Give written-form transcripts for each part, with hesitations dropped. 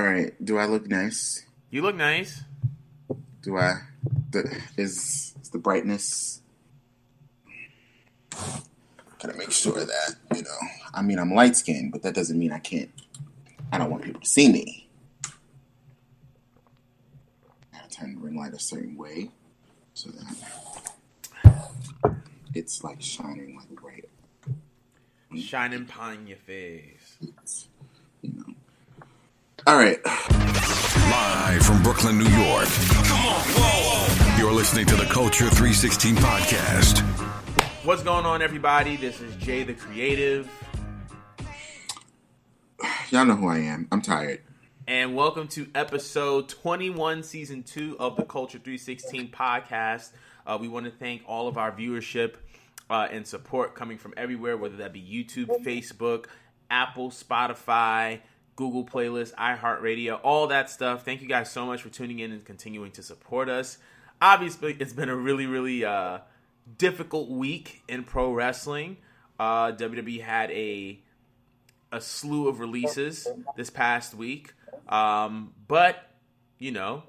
All right. Do I look nice? You look nice. Do I? Is the brightness? Gotta make sure that I mean, I'm light skinned, but that doesn't mean I can't. I don't want people to see me. I gotta turn the ring light a certain way so that it's like shining like bright. Shining upon your face. All right. Live from Brooklyn, New York. Come on, whoa. You're listening to the Culture 316 podcast. What's going on, everybody? This is Jay the Creative. Y'all know who I am. I'm tired. And welcome to episode 21, season 2 of the Culture 316 podcast. We want to thank all of our viewership and support coming from everywhere, whether that be YouTube, Facebook, Apple, Spotify, Google Playlist, iHeartRadio, all that stuff. Thank you guys so much for tuning in and continuing to support us. Obviously, it's been a really difficult week in pro wrestling. WWE had a slew of releases this past week. But, we're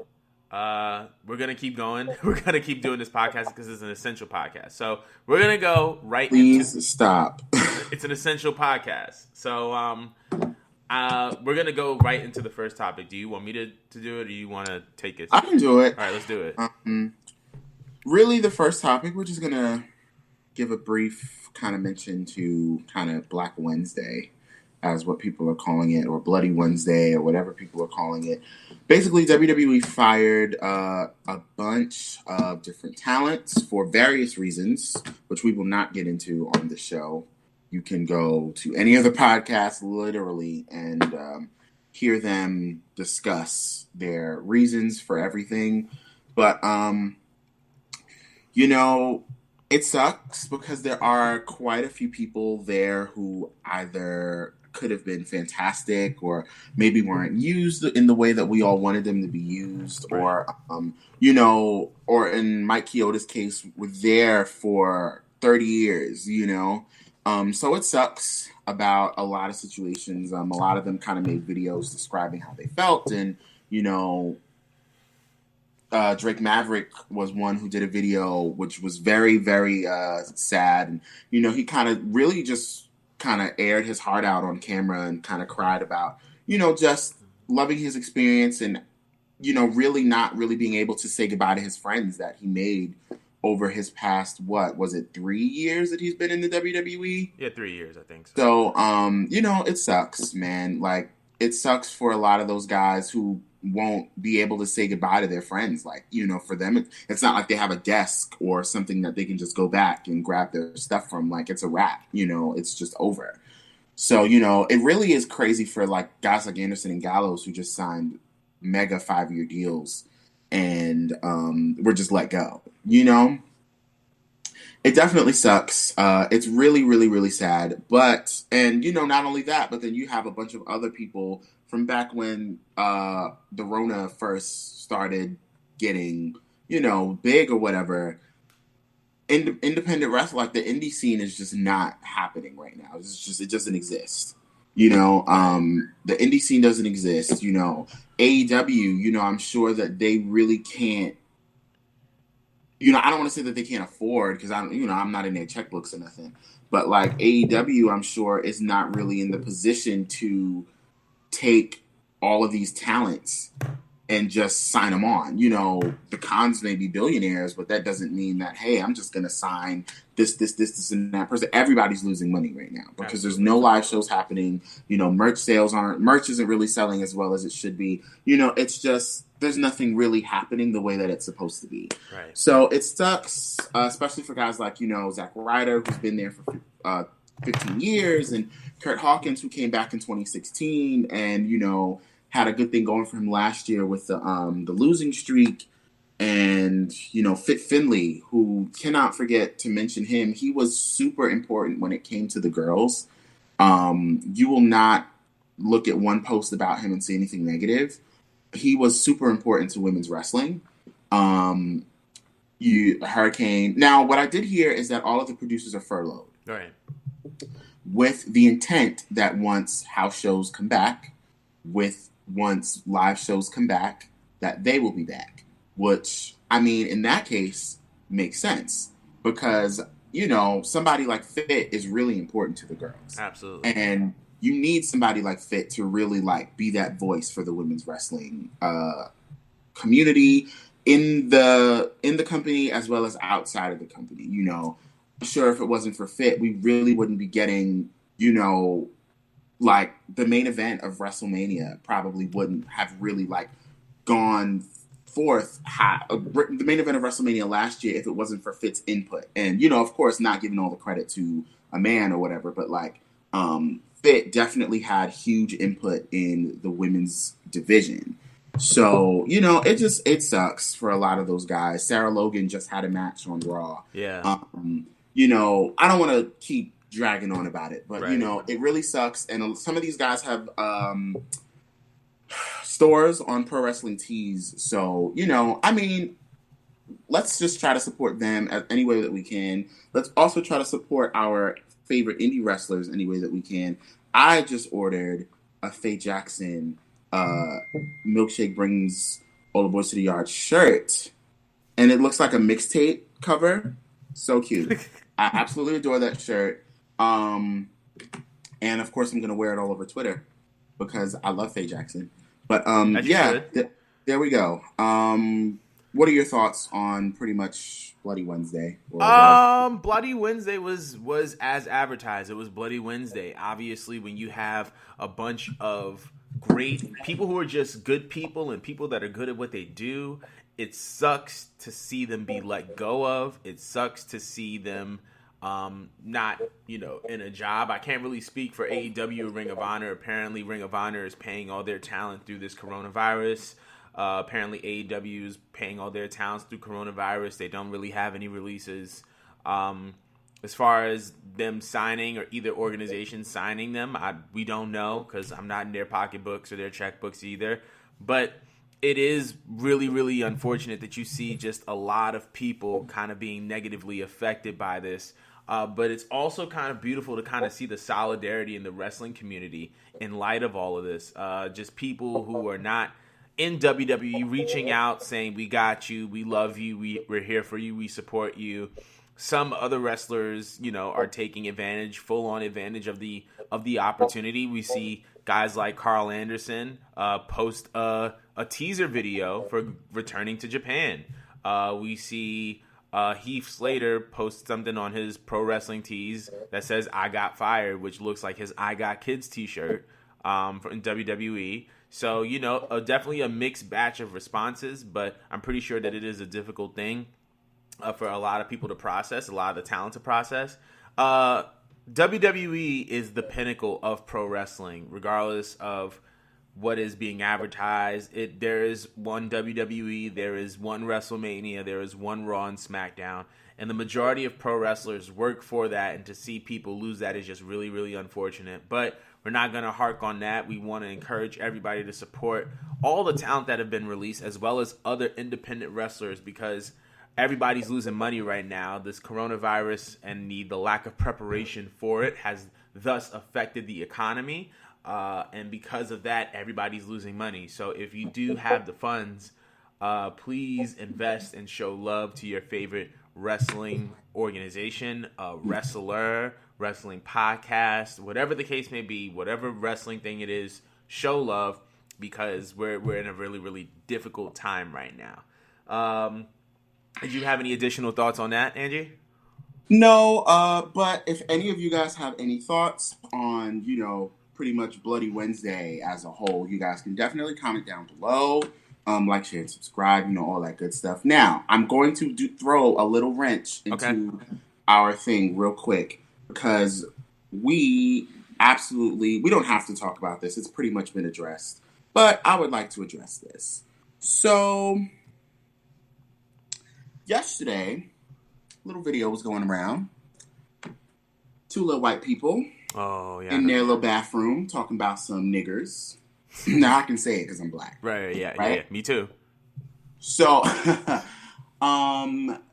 going to keep going. We're going to keep doing this podcast because it's an essential podcast. So we're going to go right Please stop. It's an essential podcast. So we're going to go right into the first topic. Do you want me to do it, or do you want to take it? I can do it. All right, let's do it. Really, the first topic, we're just going to give a brief kind of mention to kind of Black Wednesday, as what people are calling it, or Bloody Wednesday, or whatever people are calling it. Basically, WWE fired a bunch of different talents for various reasons, which we will not get into on the show. You can go to any other podcast, literally, and hear them discuss their reasons for everything. But, it sucks because there are quite a few people there who either could have been fantastic or maybe weren't used in the way that we all wanted them to be used, or or in Mike Chioda's case, were there for 30 years, so it sucks about a lot of situations. A lot of them kind of made videos describing how they felt, and Drake Maverick was one who did a video which was very, very sad, and he kind of really just kind of aired his heart out on camera and kind of cried about, just loving his experience and, really not really being able to say goodbye to his friends that he made over his past, what was it, 3 years that he's been in the WWE? Yeah, 3 years, I think so. So, it sucks, man. Like, it sucks for a lot of those guys who won't be able to say goodbye to their friends. Like, for them, it's not like they have a desk or something that they can just go back and grab their stuff from. Like, it's a wrap, it's just over. So, it really is crazy for like guys like Anderson and Gallows who just signed mega 5-year deals and were just let go, It definitely sucks. It's really, really, really sad. But, and, not only that, but then you have a bunch of other people from back when the Rona first started getting, big or whatever. Independent wrestling, like the indie scene, is just not happening right now. It doesn't exist. The indie scene doesn't exist. AEW, I'm sure that they really can't. I don't want to say that they can't afford, because I'm not in their checkbooks or nothing. But like AEW, I'm sure is not really in the position to take all of these talents and just sign them on. The Khans may be billionaires, but that doesn't mean that, hey, I'm just going to sign this, and that person. Everybody's losing money right now because there's no live shows happening. Merch isn't really selling as well as it should be. It's just, there's nothing really happening the way that it's supposed to be. Right. So it sucks, especially for guys like, Zack Ryder, who's been there for 15 years, and Kurt Hawkins, who came back in 2016 and, had a good thing going for him last year with the losing streak. And, Fit Finlay, who, cannot forget to mention him. He was super important when it came to the girls. You will not look at one post about him and say anything negative. He was super important to women's wrestling. Hurricane. Now, what I did hear is that all of the producers are furloughed. Right. With the intent that once house shows come back with once live shows come back, that they will be back. Which, I mean, in that case, makes sense because, you know, somebody like Fit is really important to the girls. Absolutely. And you need somebody like Fit to really like be that voice for the women's wrestling community in the company as well as outside of the company. You know, I'm sure if it wasn't for Fit, we really wouldn't be getting, you know, like the main event of WrestleMania probably wouldn't have really like gone forth the main event of WrestleMania last year if it wasn't for Fit's input. And, you know, of course, not giving all the credit to a man or whatever, but like Fit definitely had huge input in the women's division. So, you know, it sucks for a lot of those guys. Sarah Logan just had a match on Raw. Yeah. You know, I don't want to keep dragging on about it, but right. You know, it really sucks. And some of these guys have stores on Pro Wrestling Tees. So, you know, I mean, let's just try to support them any way that we can. Let's also try to support our favorite indie wrestlers any way that we can. I just ordered a Faye Jackson Milkshake Brings All the Boys to the Yard shirt, and it looks like a mixtape cover. So cute. I absolutely adore that shirt. And of course I'm going to wear it all over Twitter because I love Faye Jackson. But yeah, there we go. What are your thoughts on pretty much Bloody Wednesday? Bloody Wednesday was as advertised. It was Bloody Wednesday. Obviously, when you have a bunch of great people who are just good people and people that are good at what they do, it sucks to see them be let go of. It sucks to see them not, you know, in a job. I can't really speak for AEW or Ring of Honor. Apparently, Ring of Honor is paying all their talent through this coronavirus. Apparently, AEW is paying all their talents through coronavirus. They don't really have any releases. As far as them signing or either organization signing them, we don't know because I'm not in their pocketbooks or their checkbooks either. But it is really, really unfortunate that you see just a lot of people kind of being negatively affected by this. But it's also kind of beautiful to kind of see the solidarity in the wrestling community in light of all of this. Just people who are not in WWE reaching out saying, we got you, we love you, we're here for you, we support you. Some other wrestlers, you know, are taking full on advantage of the opportunity. We see guys like Carl Anderson post a teaser video for returning to Japan. We see Heath Slater post something on his Pro Wrestling Tees that says "I got fired," which looks like his "I got kids" T-shirt in WWE. So, you know, definitely a mixed batch of responses, but I'm pretty sure that it is a difficult thing for a lot of people to process, a lot of the talent to process. WWE is the pinnacle of pro wrestling, regardless of what is being advertised. There is one WWE, there is one WrestleMania, there is one Raw and SmackDown, and the majority of pro wrestlers work for that, and to see people lose that is just really, really unfortunate. But we're not going to hark on that. We want to encourage everybody to support all the talent that have been released, as well as other independent wrestlers, because everybody's losing money right now. This coronavirus and the lack of preparation for it has thus affected the economy. And because of that, everybody's losing money. So if you do have the funds, please invest and show love to your favorite wrestling organization, wrestler, wrestling podcast, whatever the case may be, whatever wrestling thing it is, show love, because we're in a really, really difficult time right now. Did you have any additional thoughts on that, Angie? No, but if any of you guys have any thoughts on, you know, pretty much Bloody Wednesday as a whole, you guys can definitely comment down below. Like, share, and subscribe, you know, all that good stuff. Now, I'm going to throw a little wrench into our thing real quick, because we don't have to talk about this. It's pretty much been addressed. But I would like to address this. So, yesterday, a little video was going around. Two little white people in their little bathroom talking about some niggers. Now I can say it because I'm black. Right, yeah, me too. So,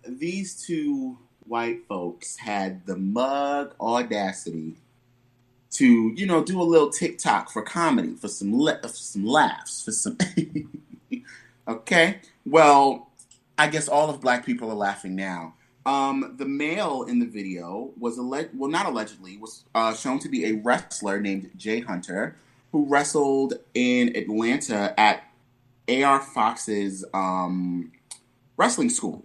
these two white folks had the mug audacity to, do a little TikTok for comedy, for some laughs, for some. Okay. Well, I guess all of black people are laughing now. The male in the video was not allegedly, was shown to be a wrestler named Jay Hunter, who wrestled in Atlanta at AR Fox's wrestling school.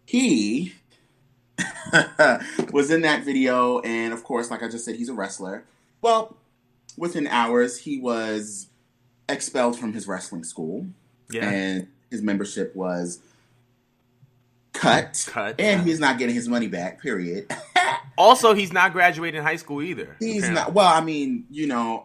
He was in that video, and of course, like I just said, he's a wrestler. Well, within hours, he was expelled from his wrestling school, and his membership was cut, and he's not getting his money back, period. Also, he's not graduating high school either. He's apparently not. Well, I mean,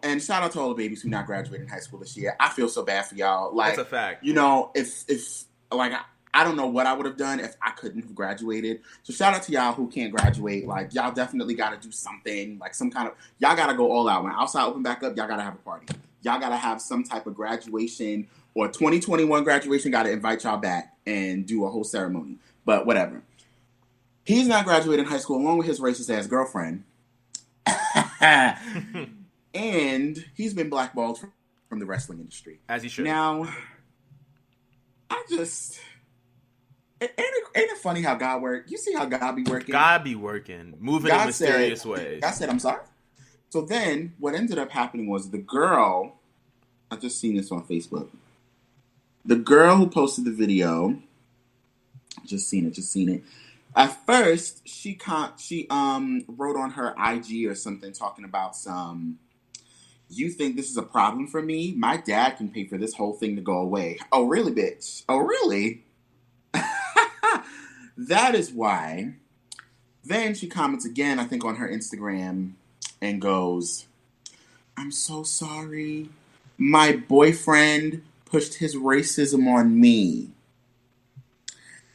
and shout out to all the babies who not graduating high school this year. I feel so bad for y'all. Like, that's a fact. If like, I don't know what I would have done if I couldn't have graduated. So shout out to y'all who can't graduate. Like, y'all definitely got to do something. Like, some kind of, y'all got to go all out. When outside open back up, y'all got to have a party. Y'all got to have some type of graduation, or 2021 graduation, got to invite y'all back and do a whole ceremony. But whatever. He's not graduating high school along with his racist ass girlfriend. And he's been blackballed from the wrestling industry. As he should. Now, ain't it funny how God works? You see how God be working? God be working. Moving in mysterious ways. God said, I'm sorry. So then what ended up happening was the girl, I just seen this on Facebook. The girl who posted the video, just seen it. At first, she wrote on her IG or something talking about you think this is a problem for me? My dad can pay for this whole thing to go away. Oh, really, bitch? Oh, really? That is why. Then she comments again, I think on her Instagram, and goes, I'm so sorry. My boyfriend pushed his racism on me.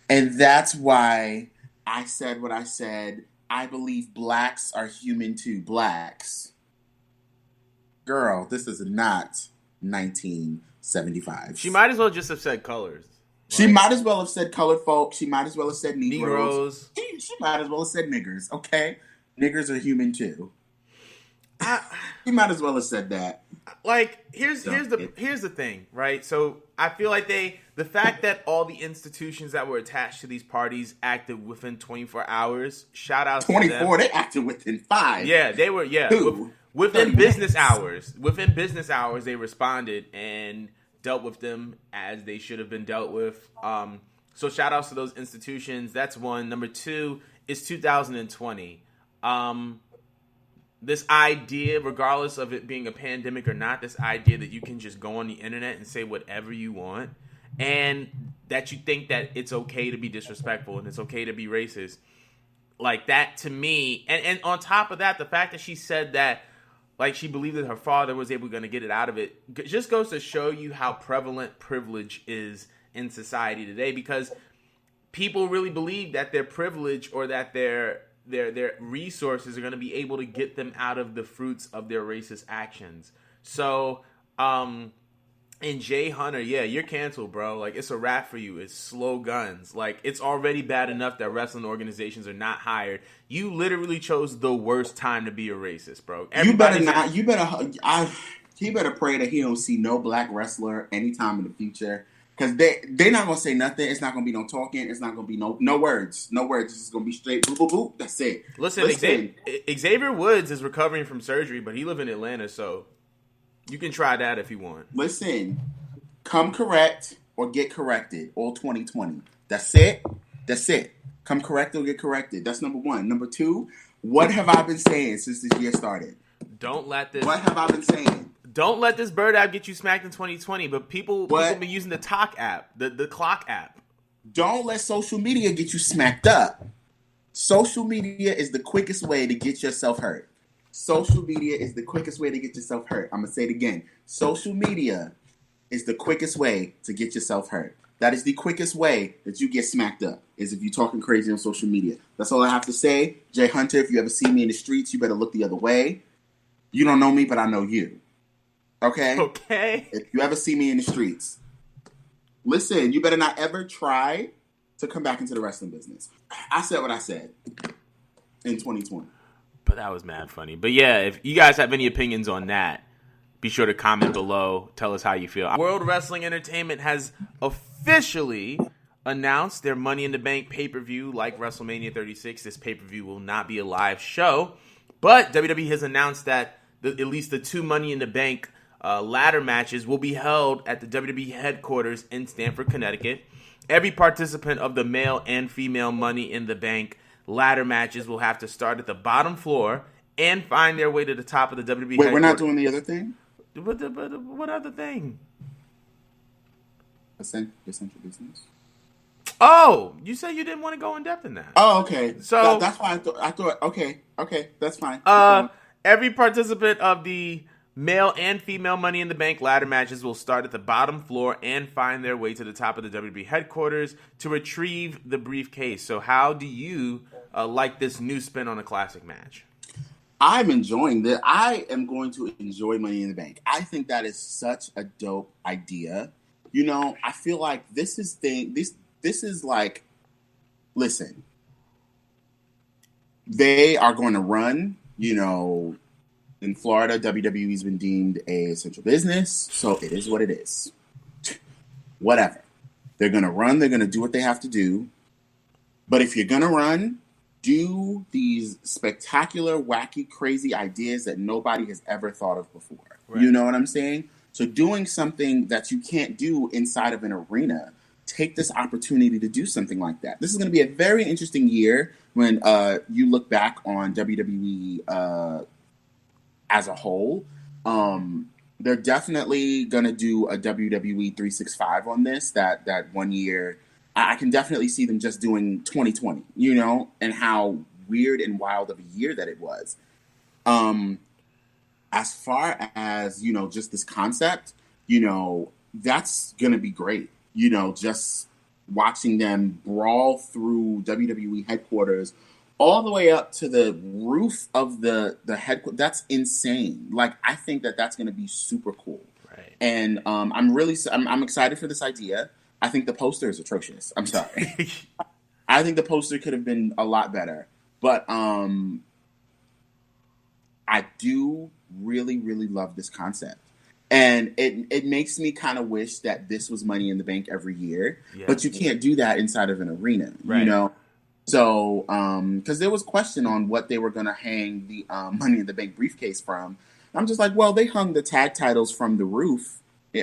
And that's why I said what I said. I believe blacks are human too. Blacks. Girl, this is not 1975. She might as well just have said colors. She might as well have said colored folk. She might as well have said Negroes. She might as well have said niggers, okay? Niggers are human too. She might as well have said that. Like, here's the thing, right? So I feel like the fact that all the institutions that were attached to these parties acted within 24 hours, shout out to them. 24, they acted within 5. Yeah, they were, within business hours. Within business hours, they responded and dealt with them as they should have been dealt with. So shout outs to those institutions. That's one. Number two is 2020. This idea, regardless of it being a pandemic or not, this idea that you can just go on the internet and say whatever you want, and that you think that it's okay to be disrespectful and it's okay to be racist. Like, that to me, and on top of that, the fact that she said that, like, she believed that her father was able to get it out of it, just goes to show you how prevalent privilege is in society today, because people really believe that their privilege or that their resources are going to be able to get them out of the fruits of their racist actions. So, and Jay Hunter, yeah, you're canceled, bro. Like, it's a wrap for you. It's slow guns. Like, it's already bad enough that wrestling organizations are not hired. You literally chose the worst time to be a racist, bro. He better pray that he don't see no black wrestler anytime in the future. Because they're not going to say nothing. It's not going to be no talking. It's not going to be no words. No words. It's just going to be straight boop, boop, boop. That's it. Listen. Xavier Woods is recovering from surgery, but he lives in Atlanta, so you can try that if you want. Listen, come correct or get corrected. All 2020. That's it. Come correct or get corrected. That's number one. Number two, what have I been saying since this year started? What have I been saying? Don't let this bird app get you smacked in 2020, but people be using the Talk app, the Clock app. Don't let social media get you smacked up. Social media is the quickest way to get yourself hurt. Social media is the quickest way to get yourself hurt. I'm going to say it again. Social media is the quickest way to get yourself hurt. That is the quickest way that you get smacked up, is if you're talking crazy on social media. That's all I have to say. Jay Hunter, if you ever see me in the streets, you better look the other way. You don't know me, but I know you. Okay? If you ever see me in the streets, listen, you better not ever try to come back into the wrestling business. I said what I said in 2020. But that was mad funny. But yeah, if you guys have any opinions on that, be sure to comment below. Tell us how you feel. World Wrestling Entertainment has officially announced their Money in the Bank pay-per-view. Like WrestleMania 36, this pay-per-view will not be a live show. But WWE has announced that at least the 2 Money in the Bank ladder matches will be held at the WWE headquarters in Stamford, Connecticut. Every participant of the male and female Money in the Bank ladder matches will have to start at the bottom floor and find their way to the top of the WWE Wait, headquarters. we're not doing the other thing? What other thing? Essential business. Oh, you said you didn't want to go in depth in that. Oh, okay. So that's why I thought. Okay, that's fine. Every participant of the male and female Money in the Bank ladder matches will start at the bottom floor and find their way to the top of the WWE headquarters to retrieve the briefcase. So how do you like this new spin on a classic match? I'm enjoying that. I am going to enjoy Money in the Bank. I think that is such a dope idea. You know, I feel like this is like, listen, they are going to run, you know, in Florida, WWE's been deemed a essential business, so it is what it is. Whatever. They're going to run, they're going to do what they have to do. But if you're going to run, do these spectacular, wacky, crazy ideas that nobody has ever thought of before. Right. You know what I'm saying? So doing something that you can't do inside of an arena, take this opportunity to do something like that. This is going to be a very interesting year when you look back on WWE as a whole. They're definitely going to do a WWE 365 on this, that 1 year. I can definitely see them just doing 2020, you know, and how weird and wild of a year that it was. As far as, you know, just this concept, you know, that's going to be great. You know, just watching them brawl through WWE headquarters all the way up to the roof of the headquarters. That's insane. Like, I think that's going to be super cool. Right. And I'm excited for this idea. I think the poster is atrocious. I'm sorry. I think the poster could have been a lot better. But I do really, really love this concept. And it makes me kind of wish that this was Money in the Bank every year. Yeah. But you can't do that inside of an arena, right. You know? So, because there was question on what they were going to hang the Money in the Bank briefcase from. I'm just like, well, they hung the tag titles from the roof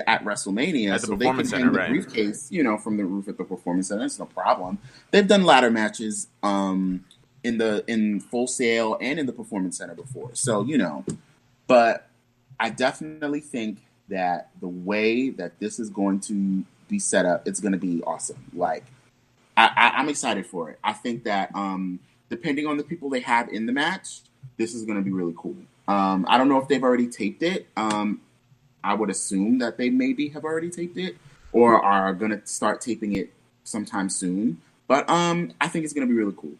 at WrestleMania, so they can hang the briefcase, you know, from the roof at the Performance Center. It's no problem. They've done ladder matches in Full Sail and in the Performance Center before, so you know. But I definitely think that the way that this is going to be set up, it's going to be awesome. Like, I'm excited for it. I think that depending on the people they have in the match, this is going to be really cool. I don't know if they've already taped it. I would assume that they maybe have already taped it or are going to start taping it sometime soon. But I think it's going to be really cool.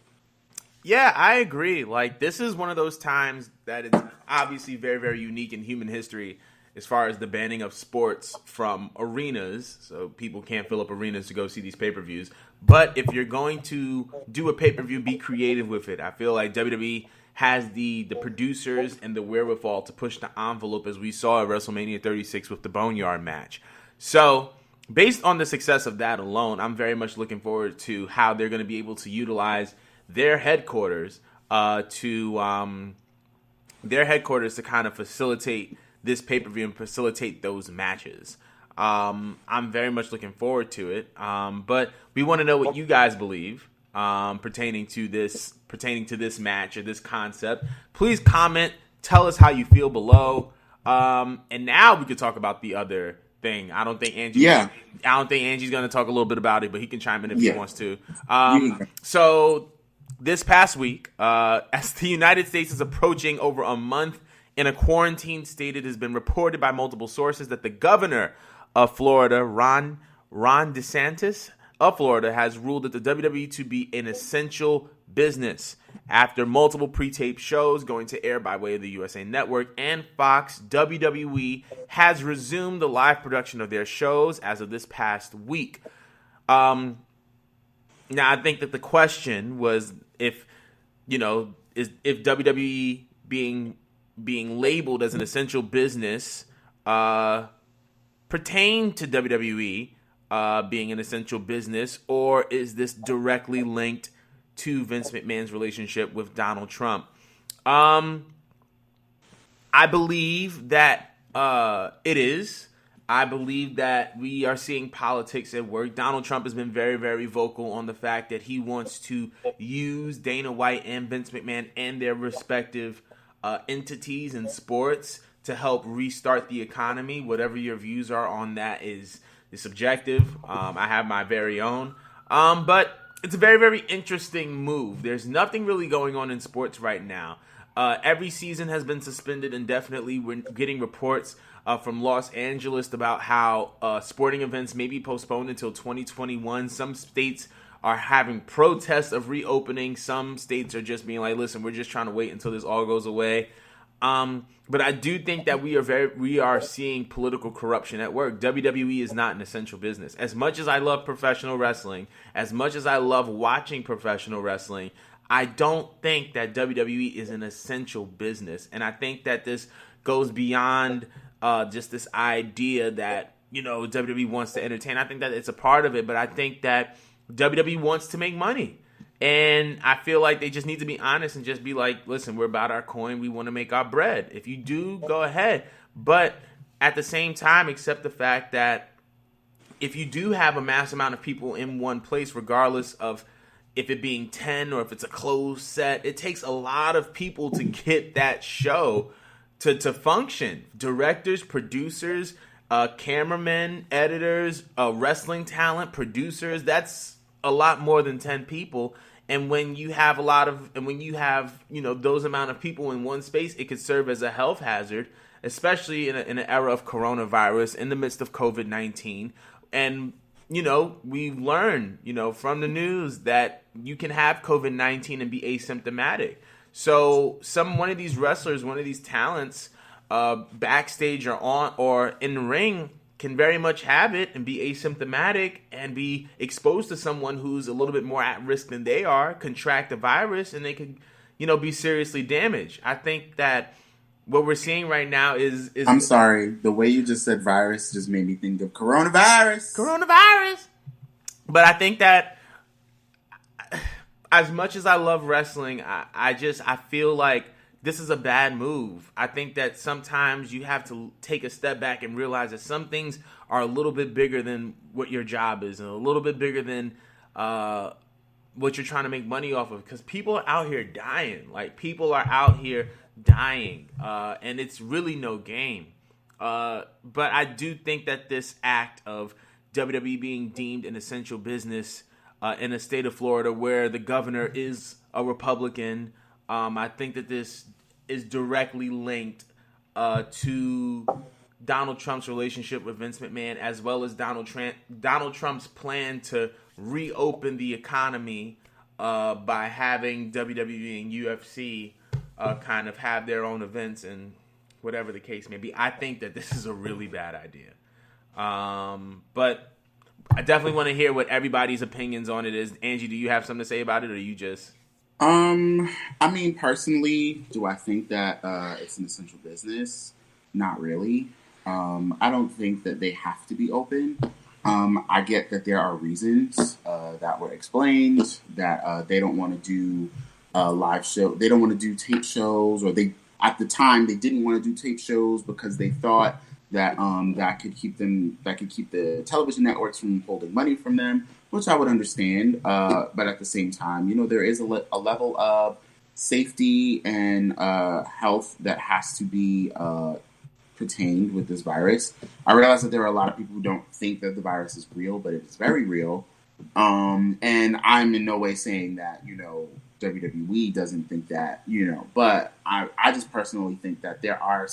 Yeah, I agree. Like, this is one of those times that it's obviously very, very unique in human history as far as the banning of sports from arenas. So people can't fill up arenas to go see these pay-per-views. But if you're going to do a pay-per-view, be creative with it. I feel like WWE has the producers and the wherewithal to push the envelope, as we saw at WrestleMania 36 with the Boneyard match. So based on the success of that alone, I'm very much looking forward to how they're going to be able to utilize their headquarters to kind of facilitate this pay-per-view and facilitate those matches. I'm very much looking forward to it. But we want to know what you guys believe pertaining to this match or this concept. Please comment. Tell us how you feel below. And now we could talk about the other thing. I don't think Angie's going to talk a little bit about it, but he can chime in if he wants to. So this past week, as the United States is approaching over a month in a quarantine state, it has been reported by multiple sources that the governor of Florida, Ron DeSantis of Florida, has ruled that the WWE to be an essential business. After multiple pre-taped shows going to air by way of the USA Network and Fox, WWE has resumed the live production of their shows as of this past week. Now, I think that the question was if if WWE being labeled as an essential business pertain to WWE being an essential business, or is this directly linked to Vince McMahon's relationship with Donald Trump? I believe that it is. I believe that we are seeing politics at work. Donald Trump has been very, very vocal on the fact that he wants to use Dana White and Vince McMahon and their respective entities in sports to help restart the economy. Whatever your views are on that is subjective. I have my very own. But it's a very, very interesting move. There's nothing really going on in sports right now. Every season has been suspended indefinitely. We're getting reports from Los Angeles about how sporting events may be postponed until 2021. Some states are having protests of reopening. Some states are just being like, listen, we're just trying to wait until this all goes away. But I do think that we are seeing political corruption at work. WWE is not an essential business. As much as I love professional wrestling, as much as I love watching professional wrestling, I don't think that WWE is an essential business. And I think that this goes beyond just this idea that, WWE wants to entertain. I think that it's a part of it, but I think that WWE wants to make money. And I feel like they just need to be honest and just be like, listen, we're about our coin. We want to make our bread. If you do, go ahead. But at the same time, accept the fact that if you do have a mass amount of people in one place, regardless of if it being 10 or if it's a closed set, it takes a lot of people to get that show to function. Directors, producers, cameramen, editors, wrestling talent, producers, that's a lot more than 10 people. And when you have those amount of people in one space, it could serve as a health hazard, especially in an era of coronavirus, in the midst of COVID-19. And, we've learned, from the news that you can have COVID-19 and be asymptomatic. So one of these wrestlers, one of these talents, backstage or in the ring, can very much have it and be asymptomatic and be exposed to someone who's a little bit more at risk than they are, contract the virus, and they could, be seriously damaged. I think that what we're seeing right now is I'm sorry, the way you just said virus just made me think of coronavirus. But I think that as much as I love wrestling, I feel like this is a bad move. I think that sometimes you have to take a step back and realize that some things are a little bit bigger than what your job is and a little bit bigger than what you're trying to make money off of. Because people are out here dying. And it's really no game. But I do think that this act of WWE being deemed an essential business in the state of Florida, where the governor is a Republican, I think that this is directly linked to Donald Trump's relationship with Vince McMahon, as well as Donald Trump's plan to reopen the economy by having WWE and UFC kind of have their own events and whatever the case may be. I think that this is a really bad idea. But I definitely want to hear what everybody's opinions on it is. Angie, do you have something to say about it, or you just... Personally, do I think that it's an essential business? Not really. I don't think that they have to be open. I get that there are reasons that were explained, that they don't want to do live show. They don't want to do tape shows, or at the time they didn't want to do tape shows because they thought that that could keep the television networks from holding money from them, which I would understand. But at the same time, there is a level of safety and health that has to be pertained with this virus. I realize that there are a lot of people who don't think that the virus is real, but it is very real. And I'm in no way saying that, WWE doesn't think that, but I just personally think that there are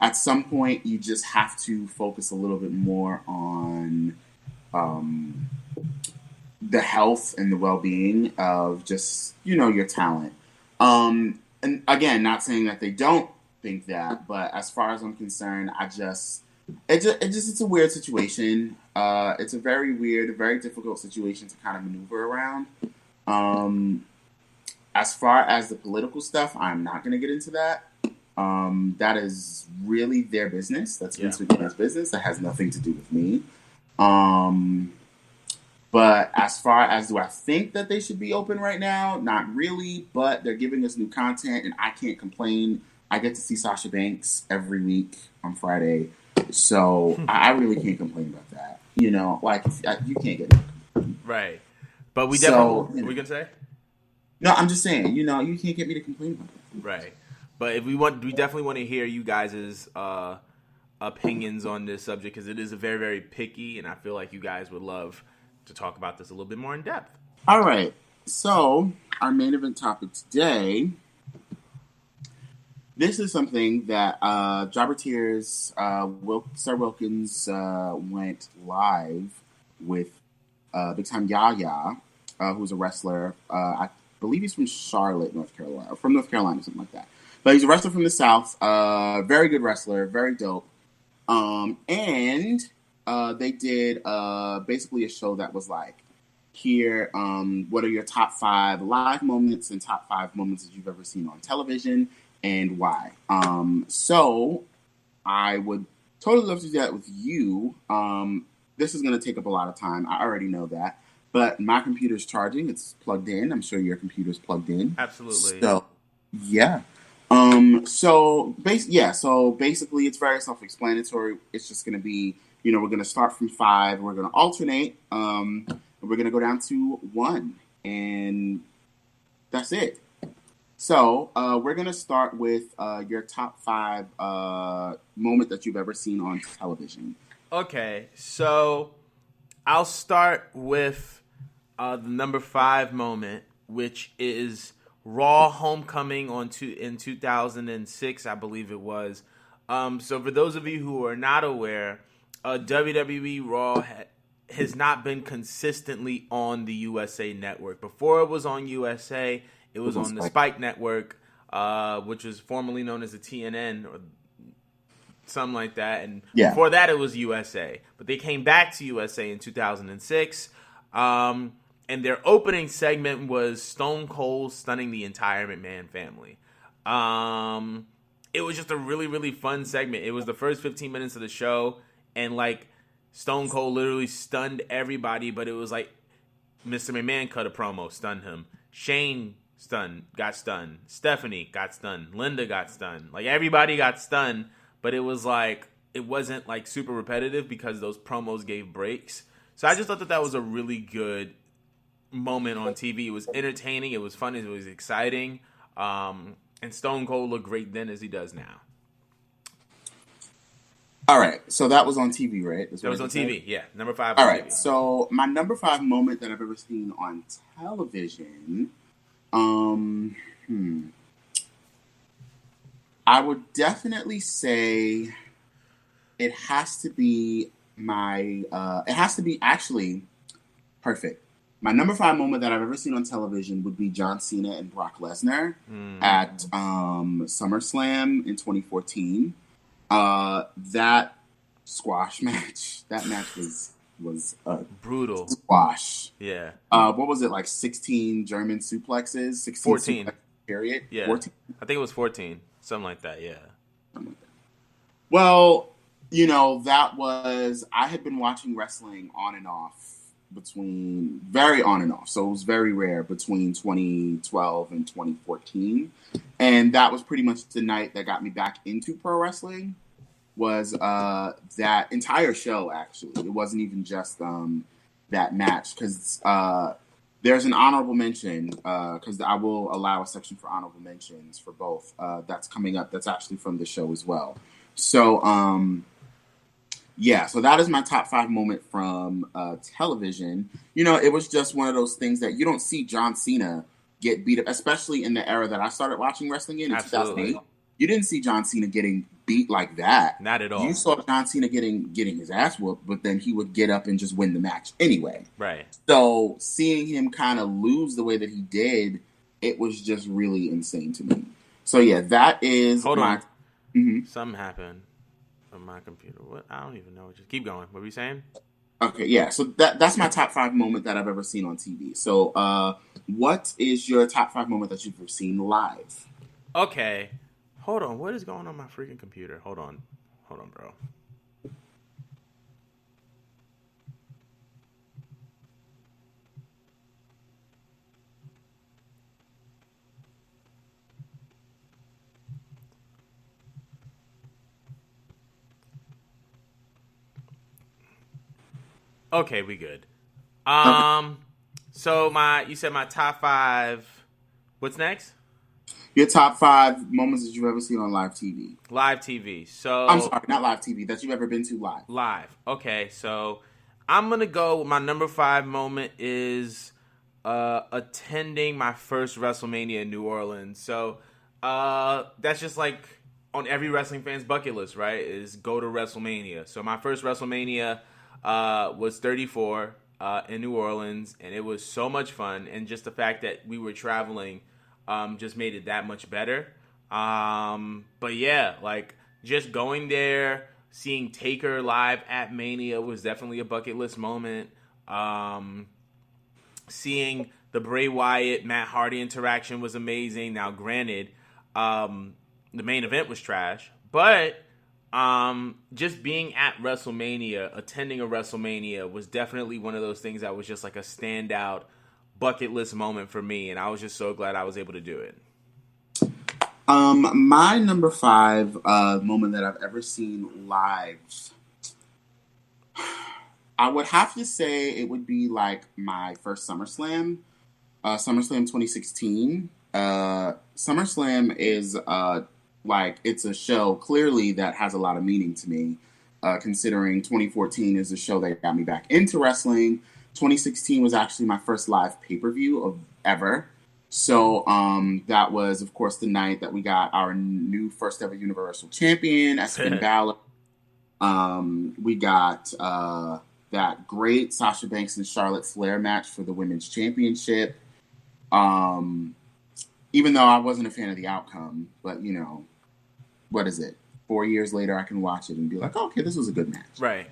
at some point you just have to focus a little bit more on the health and the well-being of just, your talent. And again, not saying that they don't think that, but as far as I'm concerned, it's a weird situation. It's a very weird, very difficult situation to kind of maneuver around. as far as the political stuff, I'm not going to get into that. That is really their business. That's Vince McMahon's business. That has nothing to do with me. But as far as do I think that they should be open right now? Not really, but they're giving us new content, and I can't complain. I get to see Sasha Banks every week on Friday, so I really can't complain about that. You know, like you can't get it. Right. But we definitely, what we going to say? No, I'm just saying, you know, you can't get me to complain about that. Right. But we definitely want to hear you guys' opinions on this subject, because it is a very, very picky, and I feel like you guys would love to talk about this a little bit more in depth. All right. So our main event topic today, this is something that Jobber Tears, Sir Wilkins went live with Big Time Yaya, who's a wrestler. I believe he's from Charlotte, North Carolina, or from North Carolina, something like that. But he's a wrestler from the South. Very good wrestler, very dope. And they did basically a show that was like, here, what are your top 5 live moments and top 5 moments that you've ever seen on television, and why? So I would totally love to do that with you. This is going to take up a lot of time. I already know that. But my computer's charging. It's plugged in. I'm sure your computer's plugged in. Absolutely. So, yeah. So basically it's very self-explanatory. It's just going to be, you know, we're going to start from 5. We're going to alternate. We're going to go down to 1. And that's it. So we're going to start with your top 5 moment that you've ever seen on television. Okay, so I'll start with the number 5 moment, which is Raw Homecoming in 2006, I believe it was. So for those of you who are not aware, WWE Raw has not been consistently on the USA Network. Before it was on USA, it was on the Spike Network, which was formerly known as the TNN or something like that. And before that, it was USA. But they came back to USA in 2006. And their opening segment was Stone Cold stunning the entire McMahon family. It was just a really, really fun segment. It was the first 15 minutes of the show. And, like, Stone Cold literally stunned everybody. But it was like Mr. McMahon cut a promo, stunned him. Shane got stunned. Stephanie got stunned. Linda got stunned. Like, everybody got stunned. But it was like, it wasn't like super repetitive because those promos gave breaks. So I just thought that was a really good moment on TV. It was entertaining. It was fun. It was exciting. And Stone Cold looked great then as he does now. All right. So that was on TV, right? That was on TV. Yeah. Number 5 on TV. All right. So my number 5 moment that I've ever seen on television, I would definitely say it has to be actually perfect. My number 5 moment that I've ever seen on television would be John Cena and Brock Lesnar at SummerSlam in 2014. That squash match, was a brutal squash. Yeah. What was it, like 16 German suplexes? 16 14. Suplexes, period? Yeah. 14? I think it was 14. Something like that, yeah. Well, you know, I had been watching wrestling on and off very on and off. So it was very rare between 2012 and 2014. And that was pretty much the night that got me back into pro wrestling, was that entire show, actually. It wasn't even just that match, because there's an honorable mention, because I will allow a section for honorable mentions for both. That's coming up. That's actually from the show as well. So, so that is my top 5 moment from television. You know, it was just one of those things that you don't see John Cena get beat up, especially in the era that I started watching wrestling in 2008. You didn't see John Cena getting beat like that. Not at all. You saw John Cena getting his ass whooped, but then he would get up and just win the match anyway. Right. So seeing him kind of lose the way that he did, it was just really insane to me. So yeah, that is Hold my... on. Mm-hmm. Something happened on my computer. What? I don't even know. Just keep going. What were you saying? Okay, yeah. So that's my top 5 moment that I've ever seen on TV. So What is your top 5 moment that you've seen live? Okay. Hold on. What is going on my freaking computer? Hold on, bro. Okay, we good. Okay. So you said my top 5. What's next? Your top 5 moments that you've ever seen on live TV. Live TV. I'm So sorry, not live TV, that you've ever been to live. live. Okay, so I'm gonna go with my number 5 moment is attending my first WrestleMania in New Orleans. So that's just like on every wrestling fan's bucket list, right? Is go to WrestleMania. So my first WrestleMania was 34 in New Orleans, and it was so much fun. And just the fact that we were traveling just made it that much better. But yeah, like just going there, seeing Taker live at Mania was definitely a bucket list moment. Seeing the Bray Wyatt Matt Hardy interaction was amazing. Now, granted, the main event was trash, but just being at WrestleMania, attending a WrestleMania was definitely one of those things that was just like a standout bucket list moment for me, and I was just so glad I was able to do it. My number 5 moment that I've ever seen live, I would have to say it would be like my first SummerSlam, SummerSlam 2016. SummerSlam is like it's a show clearly that has a lot of meaning to me, considering 2014 is the show that got me back into wrestling. 2016 was actually my first live pay-per-view of ever. So that was, of course, the night that we got our new first ever Universal Champion, Finn Balor. We got that great Sasha Banks and Charlotte Flair match for the Women's Championship. Even though I wasn't a fan of the outcome, but you know, what is it? 4 years later, I can watch it and be like, oh, okay, this was a good match. Right.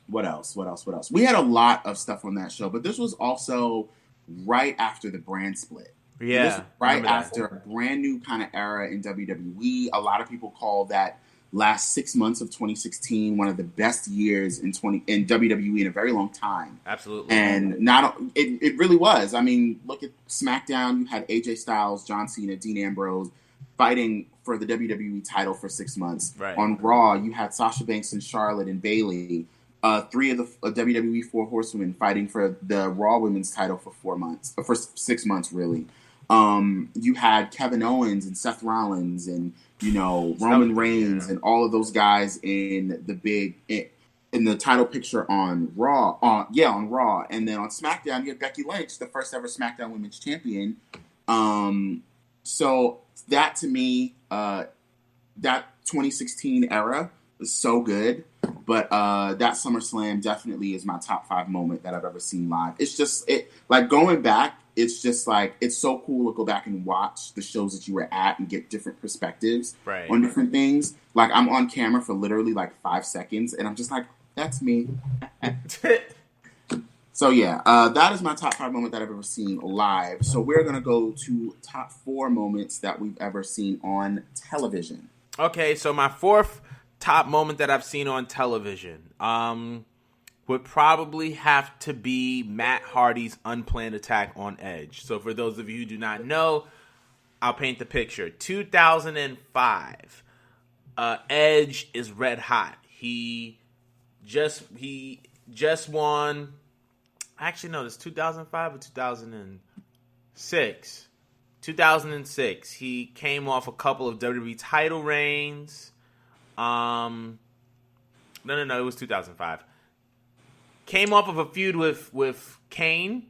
What else? We had a lot of stuff on that show, but this was also right after the brand split. Yeah. This was right after a brand new kind of era in WWE. A lot of people call that last 6 months of 2016 one of the best years in WWE in a very long time. Absolutely. And it really was. I mean, look at SmackDown. You had AJ Styles, John Cena, Dean Ambrose fighting for the WWE title for 6 months. Right. On Raw, you had Sasha Banks and Charlotte and Bayley, 3 of the WWE 4 Horsewomen fighting for the Raw Women's title for 4 months, for 6 months, really. You had Kevin Owens and Seth Rollins and, you know, Roman Reigns and all of those guys in the title picture on Raw. On Raw. And then on SmackDown, you had Becky Lynch, the first ever SmackDown Women's Champion. So that to me, that 2016 era was so good. But that SummerSlam definitely is my top 5 moment that I've ever seen live. It's just, like going back, it's just like, it's so cool to go back and watch the shows that you were at and get different perspectives on different things. Like I'm on camera for literally like 5 seconds and I'm just like, that's me. So yeah, that is my top 5 moment that I've ever seen live. So we're going to go to top 4 moments that we've ever seen on television. Okay, so my 4th top moment that I've seen on television would probably have to be Matt Hardy's unplanned attack on Edge. So for those of you who do not know, I'll paint the picture. 2005, Edge is red hot. He just won. Actually, no, it's 2005 or 2006. 2006. He came off a couple of WWE title reigns. No, it was 2005. Came off of a feud with Kane,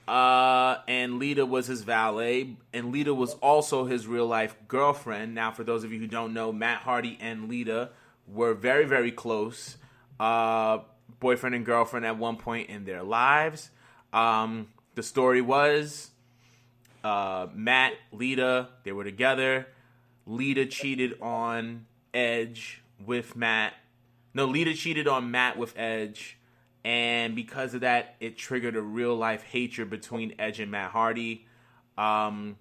and Lita was his valet, and Lita was also his real life girlfriend. Now, for those of you who don't know, Matt Hardy and Lita were very, very close, boyfriend and girlfriend at one point in their lives. The story was Matt, Lita, they were together. Lita cheated on Edge with Matt. No, Lita cheated on Matt with Edge. And because of that, it triggered a real-life hatred between Edge and Matt Hardy. And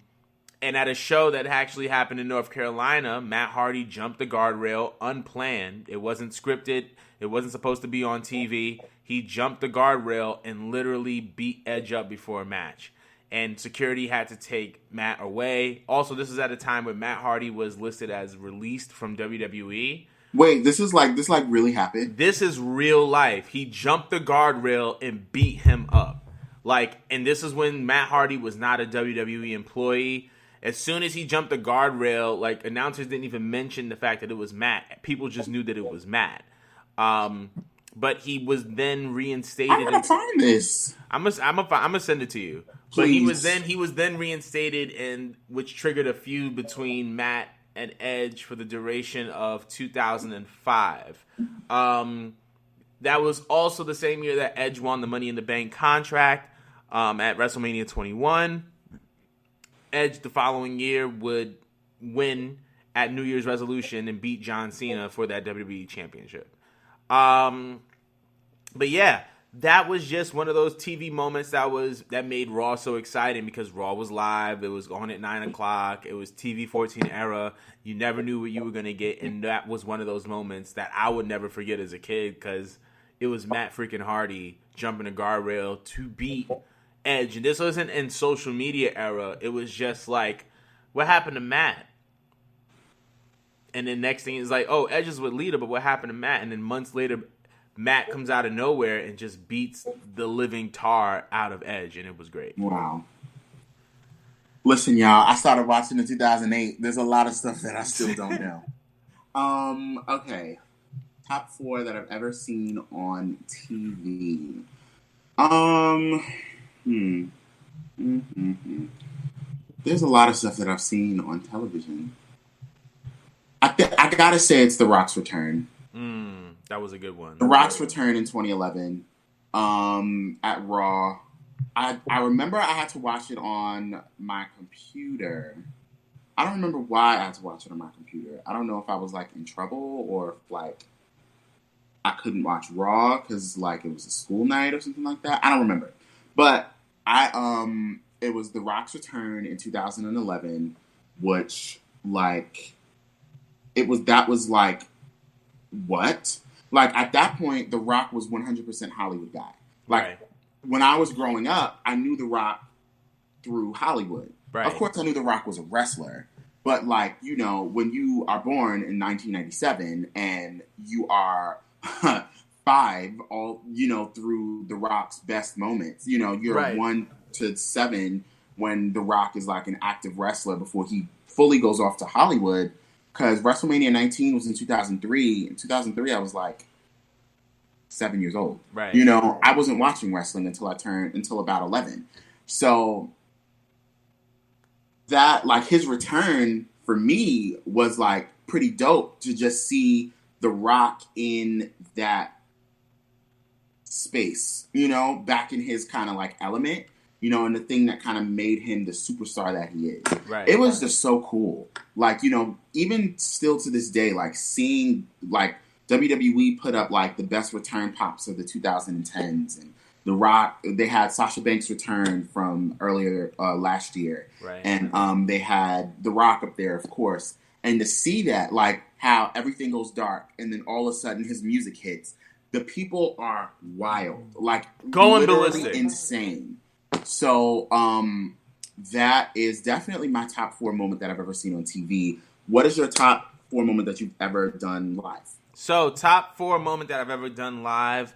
at a show that actually happened in North Carolina, Matt Hardy jumped the guardrail unplanned. It wasn't scripted. It wasn't supposed to be on TV. He jumped the guardrail and literally beat Edge up before a match. And security had to take Matt away. Also, this is at a time when Matt Hardy was listed as released from WWE. Wait, this really happened? This is real life. He jumped the guardrail and beat him up. And this is when Matt Hardy was not a WWE employee. As soon as he jumped the guardrail, announcers didn't even mention the fact that it was Matt. People just knew that it was Matt. But he was then reinstated. I'm gonna find this. I'm gonna send it to you. Please. But he was then reinstated, and which triggered a feud between Matt and Edge for the duration of 2005. That was also the same year that Edge won the Money in the Bank contract at WrestleMania 21. Edge the following year would win at New Year's Resolution and beat John Cena for that WWE Championship. But yeah, that was just one of those TV moments that made Raw so exciting because Raw was live. It was on at 9 o'clock. It was TV 14 era. You never knew what you were going to get. And that was one of those moments that I would never forget as a kid because it was Matt freaking Hardy jumping a guardrail to beat Edge. And this wasn't in social media era. It was just like, what happened to Matt? And then next thing is oh, Edge is with Lita, but what happened to Matt? And then months later, Matt comes out of nowhere and just beats the living tar out of Edge, and it was great. Wow. Listen, y'all, I started watching in 2008. There's a lot of stuff that I still don't know. Okay. Top 4 that I've ever seen on TV. There's a lot of stuff that I've seen on television. I gotta say it's The Rock's return. That was a good one. The Rock's return in 2011 at Raw. I remember I had to watch it on my computer. I don't remember why I had to watch it on my computer. I don't know if I was in trouble or if I couldn't watch Raw because it was a school night or something like that. I don't remember. But it was The Rock's return in 2011, which what? At that point, The Rock was 100% Hollywood guy. Right. When I was growing up, I knew The Rock through Hollywood. Right. Of course, I knew The Rock was a wrestler. But, when you are born in 1997 and you are 5, through The Rock's best moments, you're right. 1 to 7 when The Rock is, an active wrestler before he fully goes off to Hollywood. Because WrestleMania 19 was in 2003. In 2003, I was 7 years old. Right. I wasn't watching wrestling until about 11. So that his return for me was pretty dope to just see The Rock in that space, back in his kind of element. And the thing that kind of made him the superstar that he is. Right. It was just so cool. Even still to this day, seeing, WWE put up, the best return pops of the 2010s. And The Rock, they had Sasha Banks' return from earlier last year. Right. And they had The Rock up there, of course. And to see that, how everything goes dark and then all of a sudden his music hits. The people are wild. Going literally ballistic. Insane. So, that is definitely my top 4 moment that I've ever seen on TV. What is your top 4 moment that you've ever done live? So, top 4 moment that I've ever done live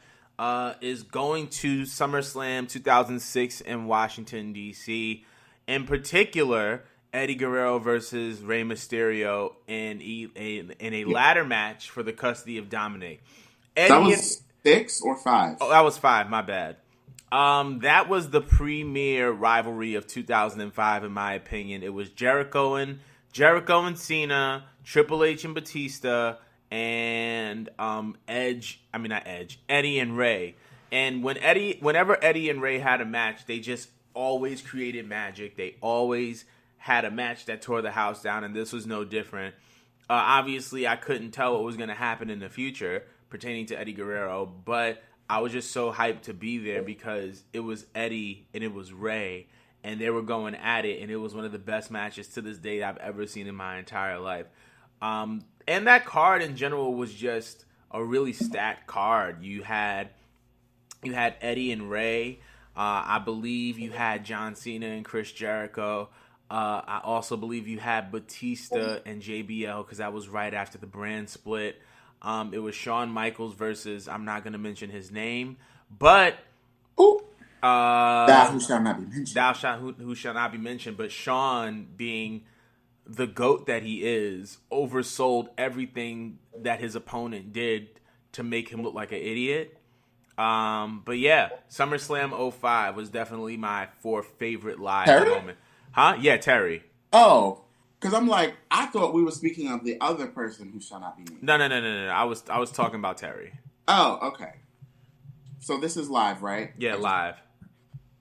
is going to SummerSlam 2006 in Washington, D.C. In particular, Eddie Guerrero versus Rey Mysterio in a ladder match for the custody of Dominic. That was 6 or 5? Oh, that was 5. My bad. That was the premier rivalry of 2005, in my opinion. It was Jericho and Cena, Triple H and Batista, and Eddie and Ray. And whenever Eddie and Ray had a match, they just always created magic. They always had a match that tore the house down, and this was no different. Obviously, I couldn't tell what was going to happen in the future pertaining to Eddie Guerrero, but I was just so hyped to be there because it was Eddie and it was Ray, and they were going at it, and it was one of the best matches to this day I've ever seen in my entire life. And that card in general was just a really stacked card. You had Eddie and Ray. I believe you had John Cena and Chris Jericho. I also believe you had Batista and JBL because that was right after the brand split. It was Shawn Michaels versus, I'm not going to mention his name, but thou who shall not be mentioned. Who shall not be mentioned. But Shawn, being the GOAT that he is, oversold everything that his opponent did to make him look like an idiot. But yeah, SummerSlam 05 was definitely my fourth favorite live moment. Huh? Yeah, Terry. Oh, because I'm like, I thought we were speaking of the other person who shall not be named. No. I was talking about Terry. Oh, okay. So this is live, right? Yeah, live.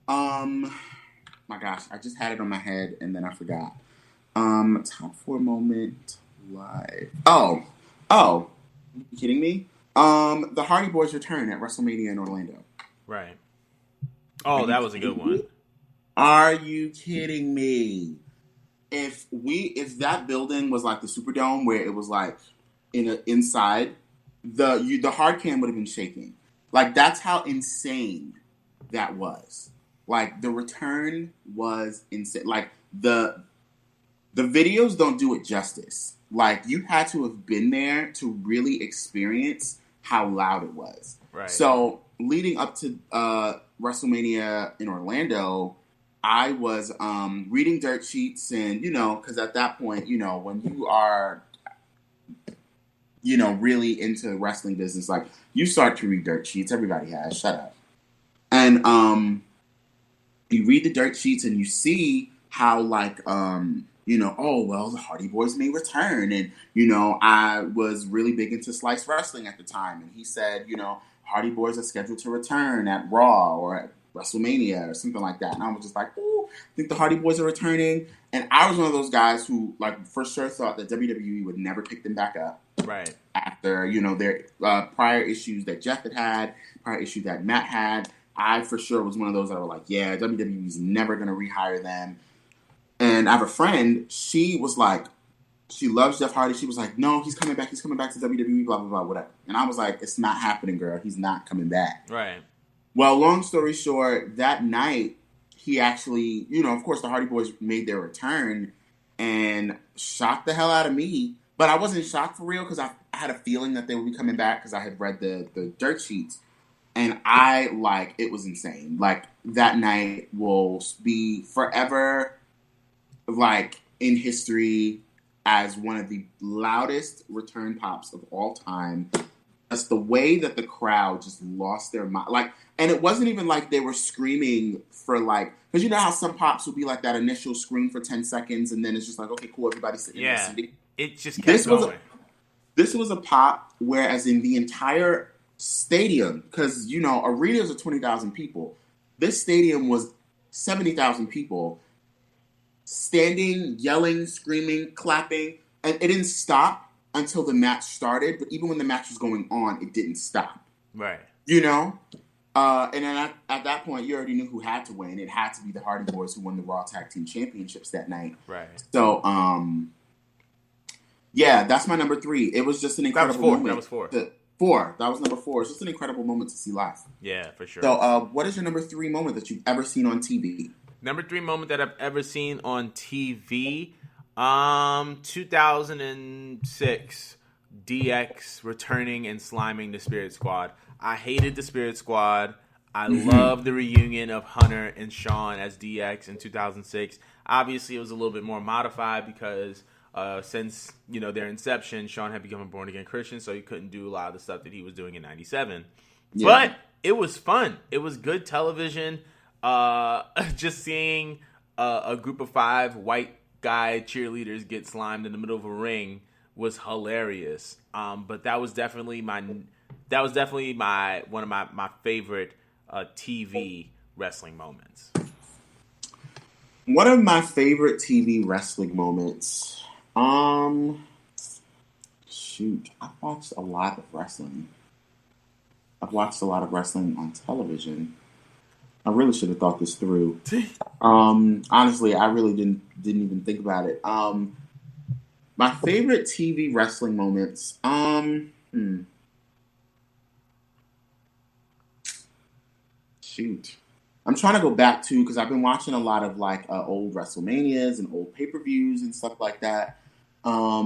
My gosh, I just had it on my head and then I forgot. Top 4 moment live. Oh, you kidding me? The Hardy Boys return at WrestleMania in Orlando. Right. Oh, that was a good one. Are you kidding me? If that building was like the Superdome where it was like inside, the hard cam would have been shaking. Like, that's how insane that was. Like, the return was insane. Like, the videos don't do it justice. Like, you had to have been there to really experience how loud it was. Right. So, leading up to WrestleMania in Orlando, I was reading dirt sheets and, because at that point, when you are, really into wrestling business, like, you start to read dirt sheets. Everybody has. Shut up. And you read the dirt sheets and you see how, like, oh, well, the Hardy Boys may return. And, I was really big into Slice Wrestling at the time. And he said, Hardy Boys are scheduled to return at Raw or at WrestleMania or something like that. And I was just like, ooh, I think the Hardy Boys are returning. And I was one of those guys who, like, for sure thought that WWE would never pick them back up. Right. After, their prior issues that Jeff had, prior issues that Matt had. I for sure was one of those that were like, yeah, WWE's never going to rehire them. And I have a friend, she was like, she loves Jeff Hardy. She was like, no, he's coming back to WWE, blah, blah, blah, whatever. And I was like, it's not happening, girl. He's not coming back. Right. Well, long story short, that night, he actually, of course, the Hardy Boys made their return and shocked the hell out of me. But I wasn't shocked for real because I had a feeling that they would be coming back because I had read the dirt sheets. And it was insane. Like, that night will be forever, like, in history as one of the loudest return pops of all time. That's the way that the crowd just lost their mind. Like, and it wasn't even like they were screaming for, like, because you know how some pops will be like that initial scream for 10 seconds and then it's just like, okay, cool, everybody's sitting there listening. It just kept going. This was a pop, whereas in the entire stadium, because, arenas are 20,000 people. This stadium was 70,000 people standing, yelling, screaming, clapping, and it didn't stop until the match started. But even when the match was going on, it didn't stop. Right. And then at that point, you already knew who had to win. It had to be the Hardy Boys who won the Raw Tag Team Championships that night. Right. So, yeah, that's my number 3. It was just an incredible moment. That was 4. 4. That was number 4. It's just an incredible moment to see live. Yeah, for sure. So, what is your number 3 moment that you've ever seen on TV? Number 3 moment that I've ever seen on TV, 2006, DX returning and sliming the Spirit Squad. I hated the Spirit Squad. I love the reunion of Hunter and Shawn as DX in 2006. Obviously, it was a little bit more modified because since their inception, Shawn had become a born-again Christian, so he couldn't do a lot of the stuff that he was doing in 97. Yeah. But it was fun. It was good television. Just seeing a group of 5 white guy cheerleaders get slimed in the middle of a ring was hilarious. But that was definitely one of my favorite TV wrestling moments. One of my favorite TV wrestling moments. Shoot, I watched a lot of wrestling. I've watched a lot of wrestling on television. I really should have thought this through. Honestly, I really didn't even think about it. My favorite TV wrestling moments. Shoot. I'm trying to go back to because I've been watching a lot of like old WrestleManias and old pay-per-views and stuff like that. Oh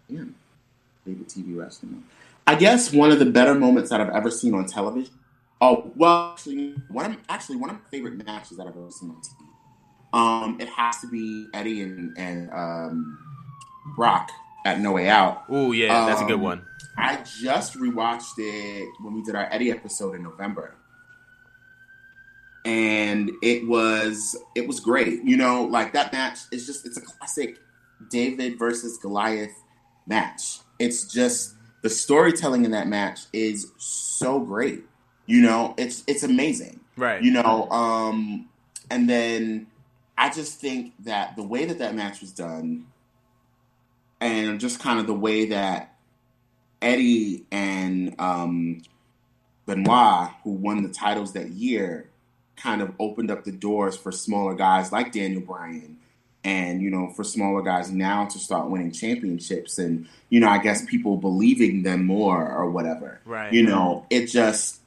man, favorite TV wrestling moment. I guess one of the better moments that I've ever seen on television. Oh well, one of my favorite matches that I've ever seen on TV. It has to be Eddie and Brock at No Way Out. Oh yeah, that's a good one. I just rewatched it when we did our Eddie episode in November, and it was great. You know, like that match is it's a classic David versus Goliath match. It's just the storytelling in that match is so great. You know, it's amazing. Right. You know, and then I just think that the way that match was done, and just kind of the way that Eddie and Benoit, who won the titles that year, kind of opened up the doors for smaller guys like Daniel Bryan and, you know, for smaller guys now to start winning championships and, you know, I guess people believing them more or whatever. Right. You know, it just,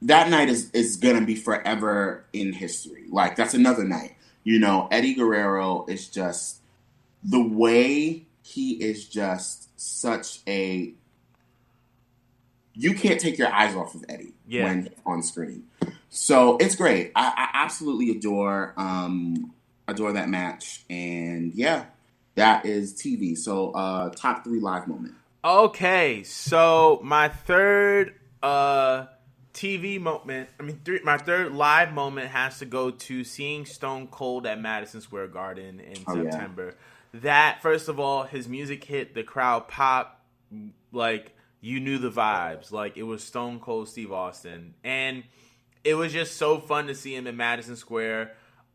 that night is going to be forever in history. Like, that's another night. You know, Eddie Guerrero is just, the way he is just such a, you can't take your eyes off of Eddie when he's on screen. So it's great. I absolutely adore that match. And yeah, that is TV. So top 3 live moment. Okay, so my third TV moment, my third live moment has to go to seeing Stone Cold at Madison Square Garden in September. Yeah. That, first of all, his music hit, the crowd popped, like, you knew the vibes. Like, it was Stone Cold Steve Austin. And it was just so fun to see him in Madison Square.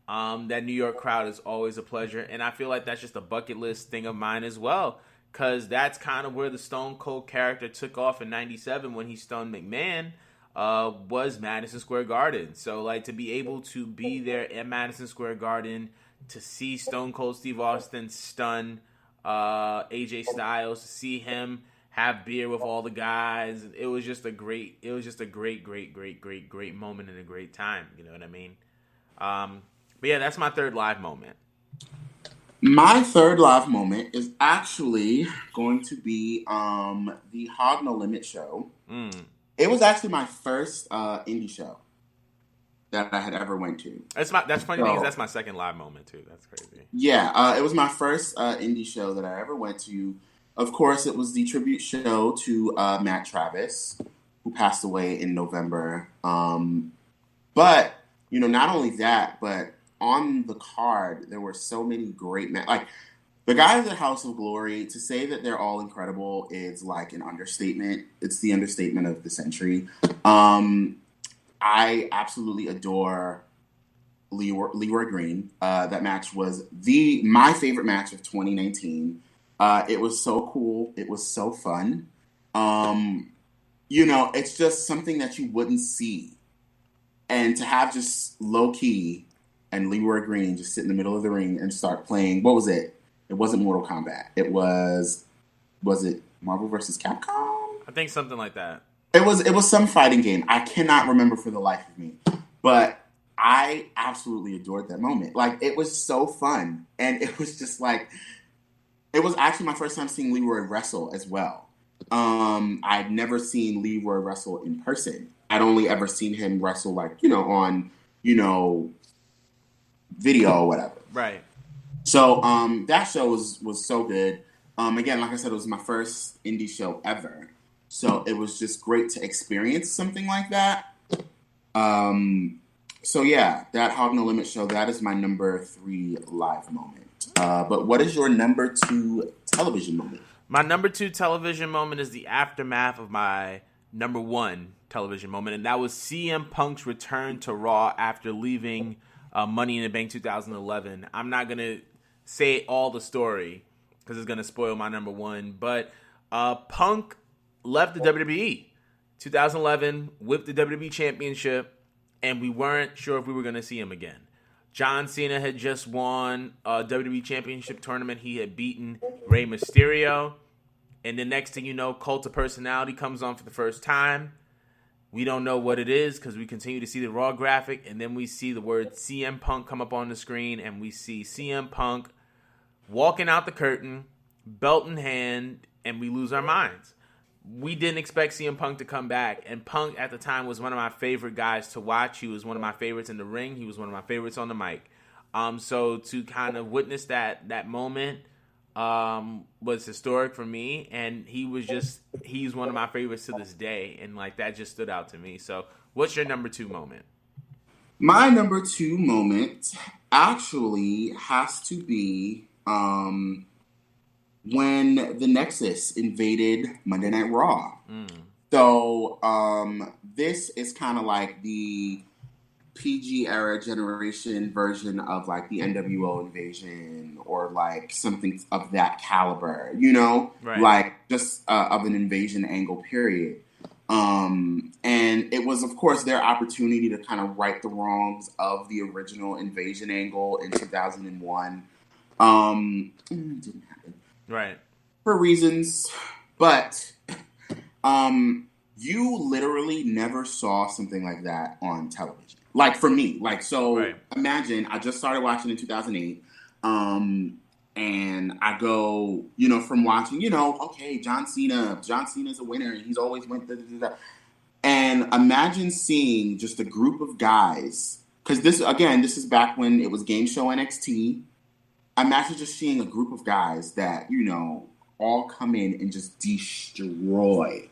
That New York crowd is always a pleasure. And I feel like that's just a bucket list thing of mine as well. Because that's kind of where the Stone Cold character took off in 97 when he stoned McMahon, was Madison Square Garden. So, like, to be able to be there at Madison Square Garden, to see Stone Cold Steve Austin stun AJ Styles, to see him have beer with all the guys, it was just a great moment and a great time. You know what I mean? But yeah, that's my third live moment. My third live moment is actually going to be the Hog No Limit show. It was actually my first indie show that I had ever went to. That's funny because that's my second live moment too. That's crazy. Yeah, it was my first indie show that I ever went to. Of course, it was the tribute show to Matt Travis, who passed away in November. But, you know, not only that, but on the card, there were so many great like, the guys at House of Glory, to say that they're all incredible is like an understatement. It's the understatement of the century. I absolutely adore Leroy Green. That match was my favorite match of 2019. It was so cool. It was so fun. You know, it's just something that you wouldn't see. And to have just low key and Leroy Green just sit in the middle of the ring and start playing, what was it? It wasn't Mortal Kombat. It was it Marvel vs. Capcom? I think something like that. It was some fighting game. I cannot remember for the life of me. But I absolutely adored that moment. Like, it was so fun. And it was just like, it was actually my first time seeing Leroy wrestle as well. I'd never seen Leroy wrestle in person. I'd only ever seen him wrestle, like, you know, on, you know, video or whatever. Right. So that show was so good. Again, like I said, it was my first indie show ever. So it was just great to experience something like that. So yeah, that Hog No Limit show, that is my number 3 live moment. But what is your number 2 television moment? My number 2 television moment is the aftermath of my number 1 television moment, and that was CM Punk's return to Raw after leaving Money in the Bank 2011. I'm not going to say all the story because it's going to spoil my number 1, but Punk left the WWE 2011 with the WWE Championship, and we weren't sure if we were going to see him again. John Cena had just won a WWE Championship tournament. He had beaten Rey Mysterio. And the next thing you know, Cult of Personality comes on for the first time. We don't know what it is because we continue to see the Raw graphic. And then we see the word CM Punk come up on the screen. And we see CM Punk walking out the curtain, belt in hand, and we lose our minds. We didn't expect CM Punk to come back. And Punk at the time was one of my favorite guys to watch. He was one of my favorites in the ring. He was one of my favorites on the mic. So to kind of witness that moment was historic for me. And he's one of my favorites to this day. And like that just stood out to me. So what's your number 2 moment? My number 2 moment actually has to be when the Nexus invaded Monday Night Raw. So this is kind of like the PG era generation version of like the NWO invasion or like something of that caliber, you know, like just of an invasion angle period. And it was, of course, their opportunity to kind of right the wrongs of the original invasion angle in 2001. It didn't happen. Right. For reasons. But you literally never saw something like that on television. Like, for me. Like, so imagine I just started watching in 2008. And I go, you know, from watching, you know, okay, John Cena's a winner. And he's always went da-da-da-da. And imagine seeing just a group of guys. Because this is back when it was Game Show NXT. Imagine just seeing a group of guys that, you know, all come in and just destroy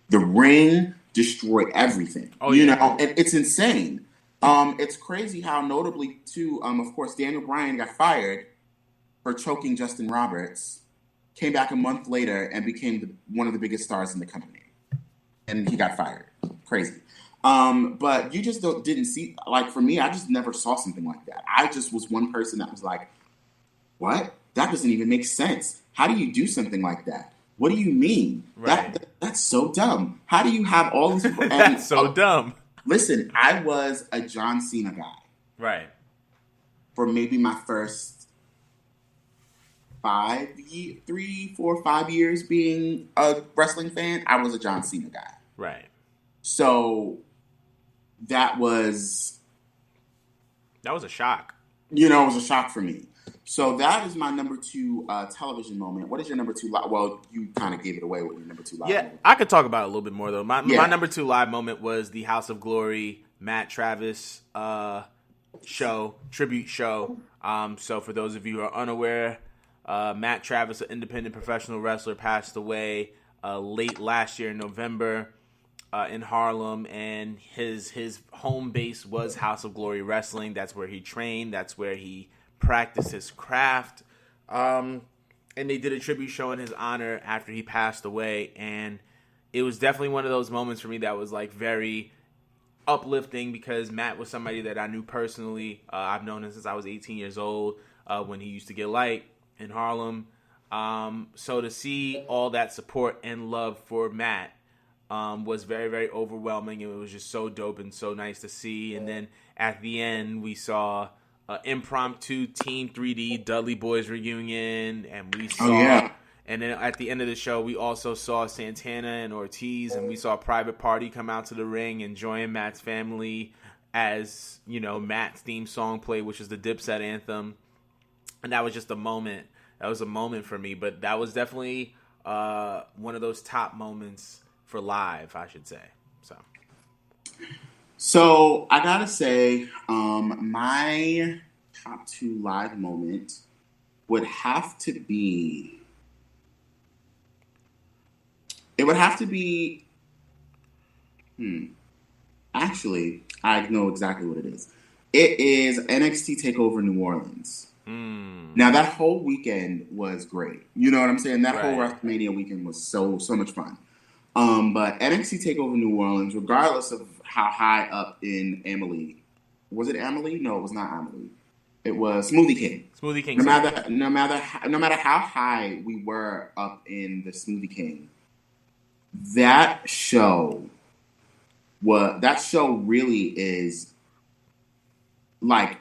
the ring, destroy everything. You know, it's insane. It's crazy how notably, too, of course, Daniel Bryan got fired for choking Justin Roberts, came back a month later and became one of the biggest stars in the company. And he got fired. Crazy. But you just didn't see, like, for me, I just never saw something like that. I just was one person that was like, what? That doesn't even make sense. How do you do something like that? What do you mean? Right. That's so dumb. How do you have all these people? That's so dumb. Listen, I was a John Cena guy. Right. For maybe my first 3, 4, 5 years being a wrestling fan, I was a John Cena guy. Right. So that was a shock. You know, it was a shock for me. So that is my number 2 television moment. What is your number 2 live? Well, you kind of gave it away with your number 2 live moment. I could talk about it a little bit more, though. My number 2 live moment was the House of Glory Matt Travis tribute show. So for those of you who are unaware, Matt Travis, an independent professional wrestler, passed away late last year in November in Harlem, and his home base was House of Glory Wrestling. That's where he trained. That's where he practiced his craft. And they did a tribute show in his honor after he passed away, and it was definitely one of those moments for me that was like very uplifting because Matt was somebody that I knew personally. I've known him since I was 18 years old when he used to get light in Harlem. So to see all that support and love for Matt was very, very overwhelming. It was just so dope and so nice to see. And then at the end, we saw impromptu Team 3D Dudley Boys reunion, and we saw and then at the end of the show we also saw Santana and Ortiz, and we saw Private Party come out to the ring and join Matt's family as, you know, Matt's theme song played, which is the Dipset anthem. And that was just a moment. That was a moment for me, but that was definitely one of those top moments for live, I should say. So I gotta say, my top 2 live moment would have to be. It would have to be. Actually, I know exactly what it is. It is NXT TakeOver New Orleans. Now that whole weekend was great. You know what I'm saying? That whole WrestleMania weekend was so much fun. But NXT TakeOver New Orleans, regardless of how high up in Amelie, was it Amelie? No, it was not Amelie. It was Smoothie King. Smoothie King. No matter how high we were up in the Smoothie King, that show really is like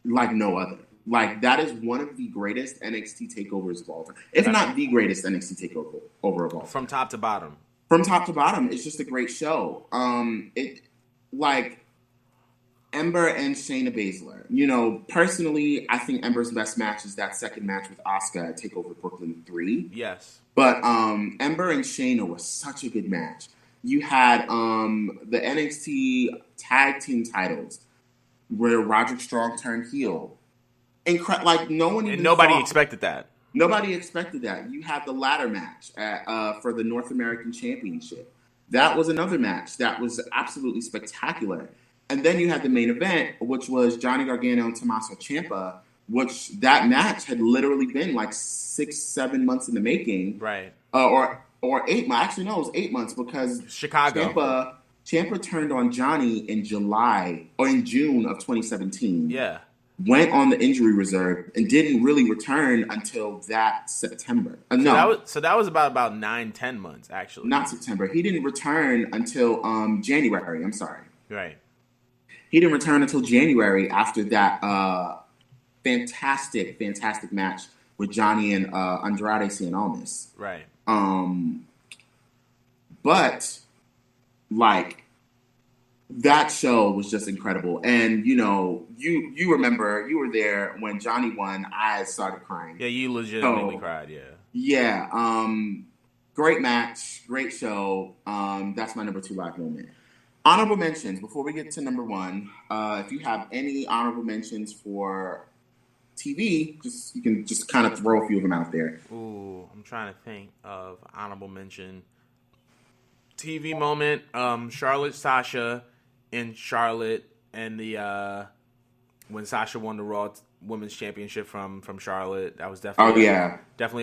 no other. Like, that is one of the greatest NXT takeovers of all time, if not the greatest NXT takeover of all time. From top to bottom. From top to bottom, it's just a great show. It like Ember and Shayna Baszler. You know, personally, I think Ember's best match is that second match with Asuka at Takeover Brooklyn 3. Yes. But Ember and Shayna was such a good match. You had the NXT tag team titles where Roderick Strong turned heel. Like, nobody expected that. Nobody expected that. You had the ladder match for the North American Championship. That was another match that was absolutely spectacular. And then you had the main event, which was Johnny Gargano and Tommaso Ciampa, which that match had literally been like 6-7 months in the making. Right. Or 8 months. Actually, no, it was 8 months because Chicago. Ciampa turned on Johnny in June of 2017. Yeah. Went on the injury reserve and didn't really return until that September. So that was about 9-10 months, actually. Not September. He didn't return until January. I'm sorry. Right. He didn't return until January after that fantastic match with Johnny and Andrade Cien Almas. Right. But like, that show was just incredible. And, you know, you remember, you were there when Johnny won. I started crying. Yeah, you legitimately cried, yeah. Yeah. Great match. Great show. That's my number 2 live moment. Honorable mentions. Before we get to number 1, if you have any honorable mentions for TV, you can just kind of throw a few of them out there. Ooh, I'm trying to think of honorable mention. TV moment, Charlotte Sasha in Charlotte, and the when Sasha won the Raw Women's Championship from Charlotte. That was definitely an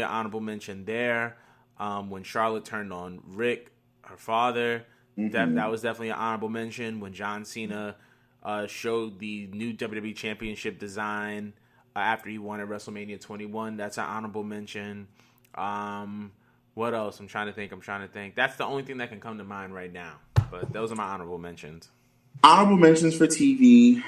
honorable mention there. When Charlotte turned on Rick, her father, that was definitely an honorable mention. When John Cena showed the new WWE Championship design after he won at WrestleMania 21, that's an honorable mention. What else? I'm trying to think. That's the only thing that can come to mind right now. But those are my honorable mentions. Honorable mentions for TV: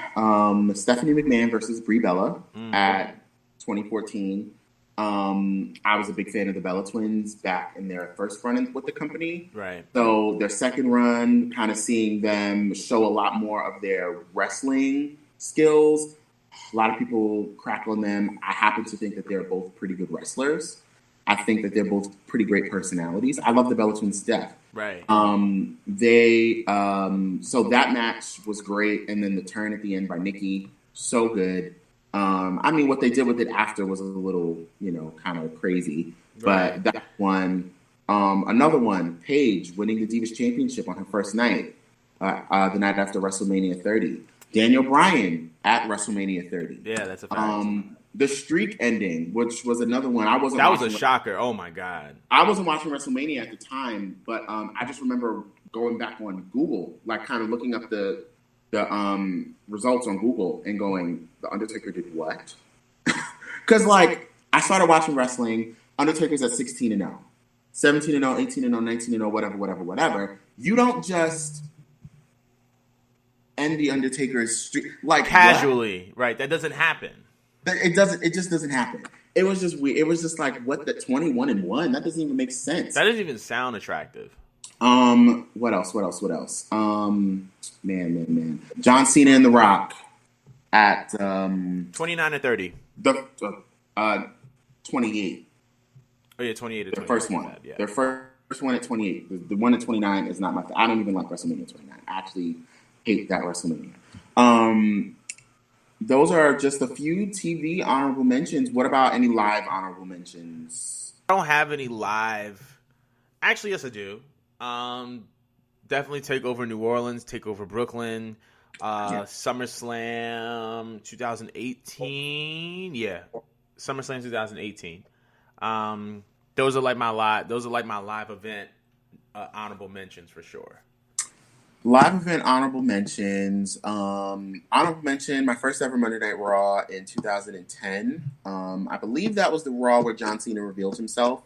Stephanie McMahon versus Brie Bella at 2014. I was a big fan of the Bella Twins back in their first run with the company. Right. So their second run, kind of seeing them show a lot more of their wrestling skills. A lot of people crack on them. I happen to think that they're both pretty good wrestlers. I think that they're both pretty great personalities. I love the Bella Twins to death. Right. So that match was great, and then the turn at the end by Nikki, so good. I mean, what they did with it after was a little, kind of crazy. Right. But that one, another one, Paige winning the Divas Championship on her first night, the night after WrestleMania 30. Daniel Bryan at WrestleMania 30. Yeah, that's a fact. The streak ending, which was another one. That was a shocker. Oh my God. I wasn't watching WrestleMania at the time, but I just remember going back on Google, like kind of looking up the results on Google and going, The Undertaker did what? Because like I started watching wrestling. Undertaker's at 16-0, 17-0, 18-0, 19-0, whatever. You don't just end the Undertaker's streak like casually, what? Right? That doesn't happen. It doesn't. It just doesn't happen. It was just weird. It was just like, what, the 21-1? That doesn't even make sense. That doesn't even sound attractive. What else? Man. John Cena and The Rock at 29 and 30. The 28. Oh yeah, 28 to 29. The first one. Yeah. Their first one at 28. The one at 29 is not my. I don't even like WrestleMania 29. I actually hate that WrestleMania. Those are just a few TV honorable mentions. What about any live honorable mentions? I don't have any live. Actually, yes, I do. Definitely Takeover New Orleans, Takeover Brooklyn, SummerSlam 2018. Yeah, SummerSlam 2018. Those are like my live event honorable mentions for sure. Live event honorable mentions. Honorable mention, my first ever Monday Night Raw in 2010. I believe that was the Raw where John Cena revealed himself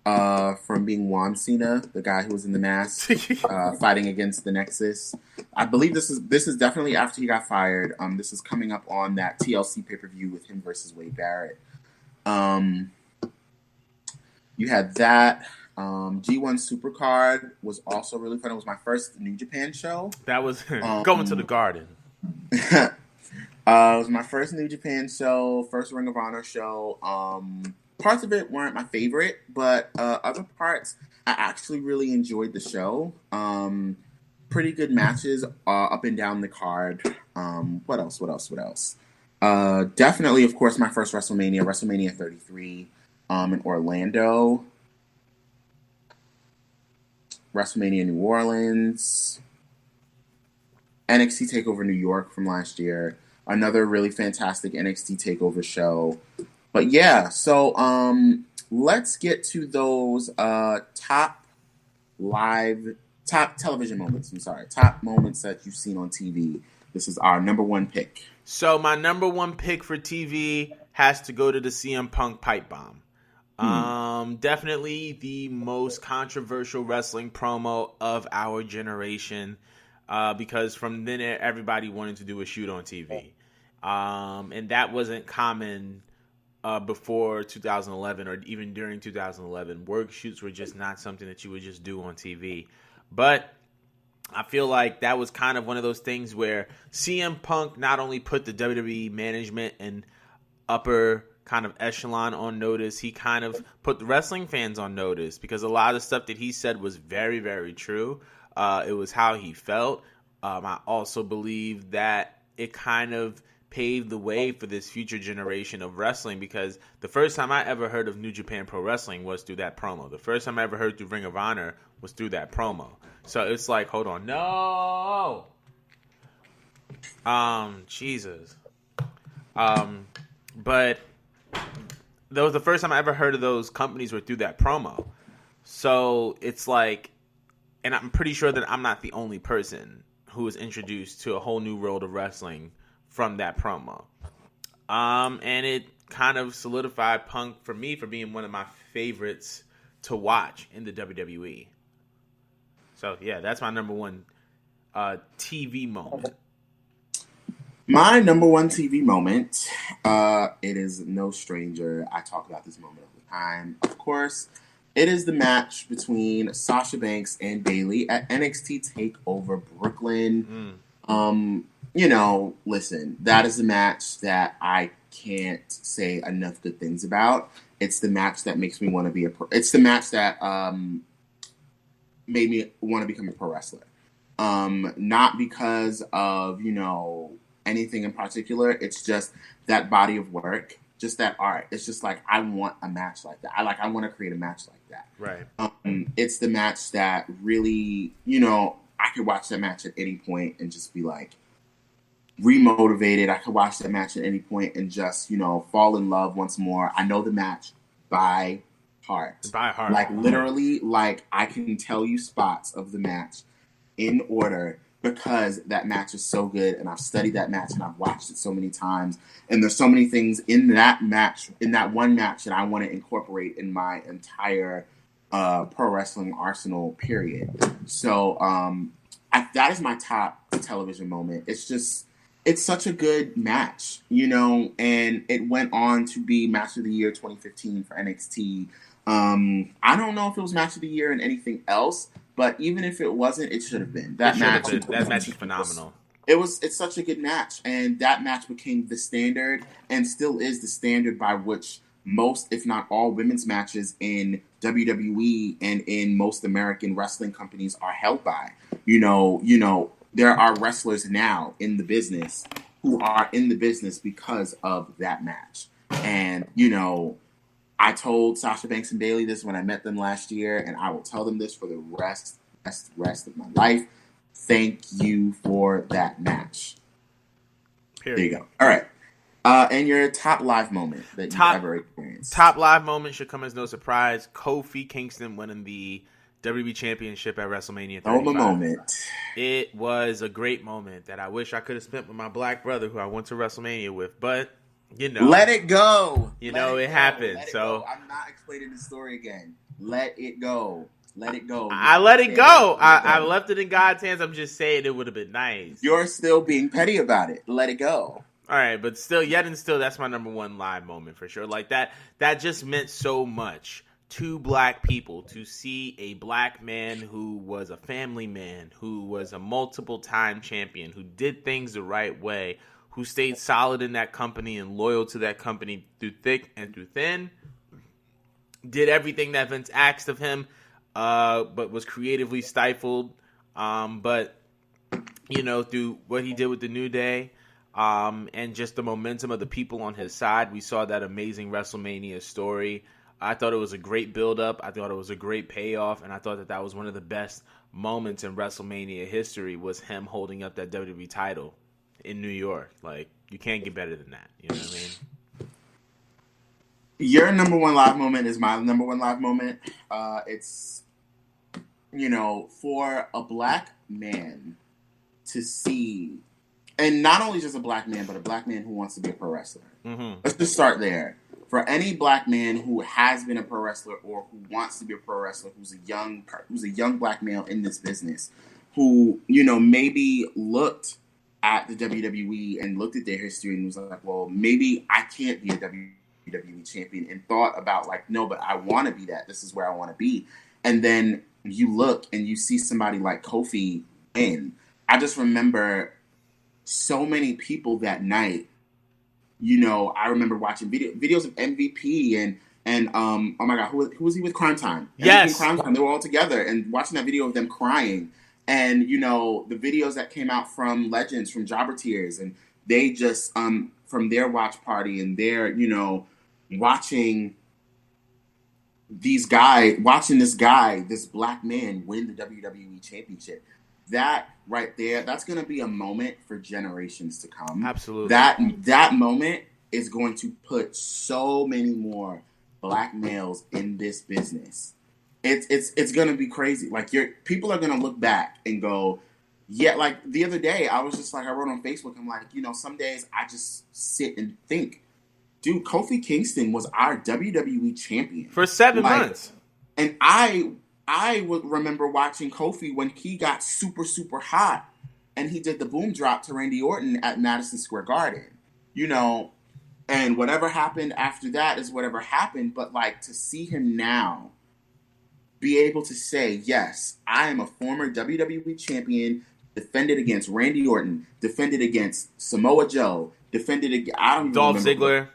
from being Juan Cena, the guy who was in the mask, fighting against the Nexus. I believe this is definitely after he got fired. This is coming up on that TLC pay-per-view with him versus Wade Barrett. You had that. G1 Supercard was also really fun. It was my first New Japan show. That was going to the Garden. It was my first New Japan show, first Ring of Honor show. Parts of it weren't my favorite, but other parts I actually really enjoyed the show. Pretty good matches up and down the card. What else? Definitely, of course, my first WrestleMania 33 in Orlando. WrestleMania New Orleans, NXT TakeOver New York from last year, another really fantastic NXT TakeOver show. But yeah, so let's get to those top television moments. Top moments that you've seen on TV. This is our number one pick. So my number one pick for TV has to go to the CM Punk pipe bomb. Definitely the most controversial wrestling promo of our generation, because from then everybody wanted to do a shoot on TV, and that wasn't common before 2011 or even during 2011. Work shoots were just not something that you would just do on TV, but I feel like that was kind of one of those things where CM Punk not only put the WWE management and upper kind of echelon on notice, he kind of put the wrestling fans on notice, because a lot of stuff that he said was very, very true. It was how he felt. I also believe that it kind of paved the way for this future generation of wrestling, because the first time I ever heard of New Japan Pro Wrestling was through that promo. The first time I ever heard through Ring of Honor was through that promo. So it's like, hold on, no, Jesus, but that was the first time I ever heard of those companies were through that promo. So it's like, and I'm pretty sure that I'm not the only person who was introduced to a whole new world of wrestling from that promo. And it kind of solidified Punk for me for being one of my favorites to watch in the WWE. So yeah, that's my number one TV moment. My number one TV moment, it is no stranger. I talk about this moment all the time. Of course, it is the match between Sasha Banks and Bayley at NXT TakeOver Brooklyn. Listen, that is a match that I can't say enough good things about. It's the match that makes me want to be it's the match that made me want to become a pro wrestler. Not because of, anything in particular. It's just that body of work, just that art. It's just like, I want a match like that. I want to create a match like that. Right. It's the match that really, I could watch that match at any point and just be like remotivated. I could watch that match at any point and just, fall in love once more. I know the match by heart. Like literally, like I can tell you spots of the match in order, because that match is so good, and I've studied that match and I've watched it so many times, and there's so many things in that match, in that one match, that I want to incorporate in my entire pro wrestling arsenal, period. So that is my top television moment. It's such a good match, and it went on to be Match of the Year 2015 for NXT. I don't know if it was Match of the Year and anything else, but even if it wasn't, it should have been. That match is phenomenal. It's such a good match, and that match became the standard, and still is the standard by which most, if not all, women's matches in WWE and in most American wrestling companies are held by. There are wrestlers now in the business who are in the business because of that match. And, I told Sasha Banks and Bayley this when I met them last year, and I will tell them this for the rest of my life. Thank you for that match. Period. There you go. All right. And your top live moment that you've ever experienced. Top live moment should come as no surprise. Kofi Kingston winning the WWE Championship at WrestleMania 35. Oh, the moment. It was a great moment that I wish I could have spent with my black brother who I went to WrestleMania with, but let it go. It happened. Let it so go. I'm not explaining the story again. Let it go. Let it go. I let it go. I left it in God's hands. I'm just saying it would have been nice. You're still being petty about it. Let it go. All right, but still, that's my number one live moment for sure. Like that just meant so much to black people to see a black man who was a family man, who was a multiple time champion, who did things the right way, who stayed solid in that company and loyal to that company through thick and through thin, did everything that Vince asked of him, but was creatively stifled. But through what he did with the New Day, and just the momentum of the people on his side, we saw that amazing WrestleMania story. I thought it was a great build-up. I thought it was a great payoff, and I thought that was one of the best moments in WrestleMania history was him holding up that WWE title in New York. Like, you can't get better than that. You know what I mean? Your number one live moment is my number one live moment. It's, for a black man to see, and not only just a black man, but a black man who wants to be a pro wrestler. Mm-hmm. Let's just start there. For any black man who has been a pro wrestler or who wants to be a pro wrestler, who's a young black male in this business, who, maybe looked at the WWE and looked at their history and was like, well, maybe I can't be a WWE champion, and thought about like, no, but I want to be that. This is where I want to be. And then you look and you see somebody like Kofi in. I just remember so many people that night. I remember watching videos of MVP and oh my God, who was he with? Crime Time. Yes. Crime Time. They were all together and watching that video of them crying. And, the videos that came out from Legends, from Jobber Tears, and they just, from their watch party and their, watching this black man win the WWE Championship. That right there, that's going to be a moment for generations to come. Absolutely. That moment is going to put so many more black males in this business. It's going to be crazy. Like, people are going to look back and go, yeah, like the other day, I was just like, I wrote on Facebook, I'm like, some days I just sit and think, dude, Kofi Kingston was our WWE champion. For 7 months. And I would remember watching Kofi when he got super, super hot and he did the boom drop to Randy Orton at Madison Square Garden, and whatever happened after that is whatever happened. But like, to see him now be able to say, yes, I am a former WWE champion, defended against Randy Orton, defended against Samoa Joe, defended against, I don't even Dolph remember. Ziggler.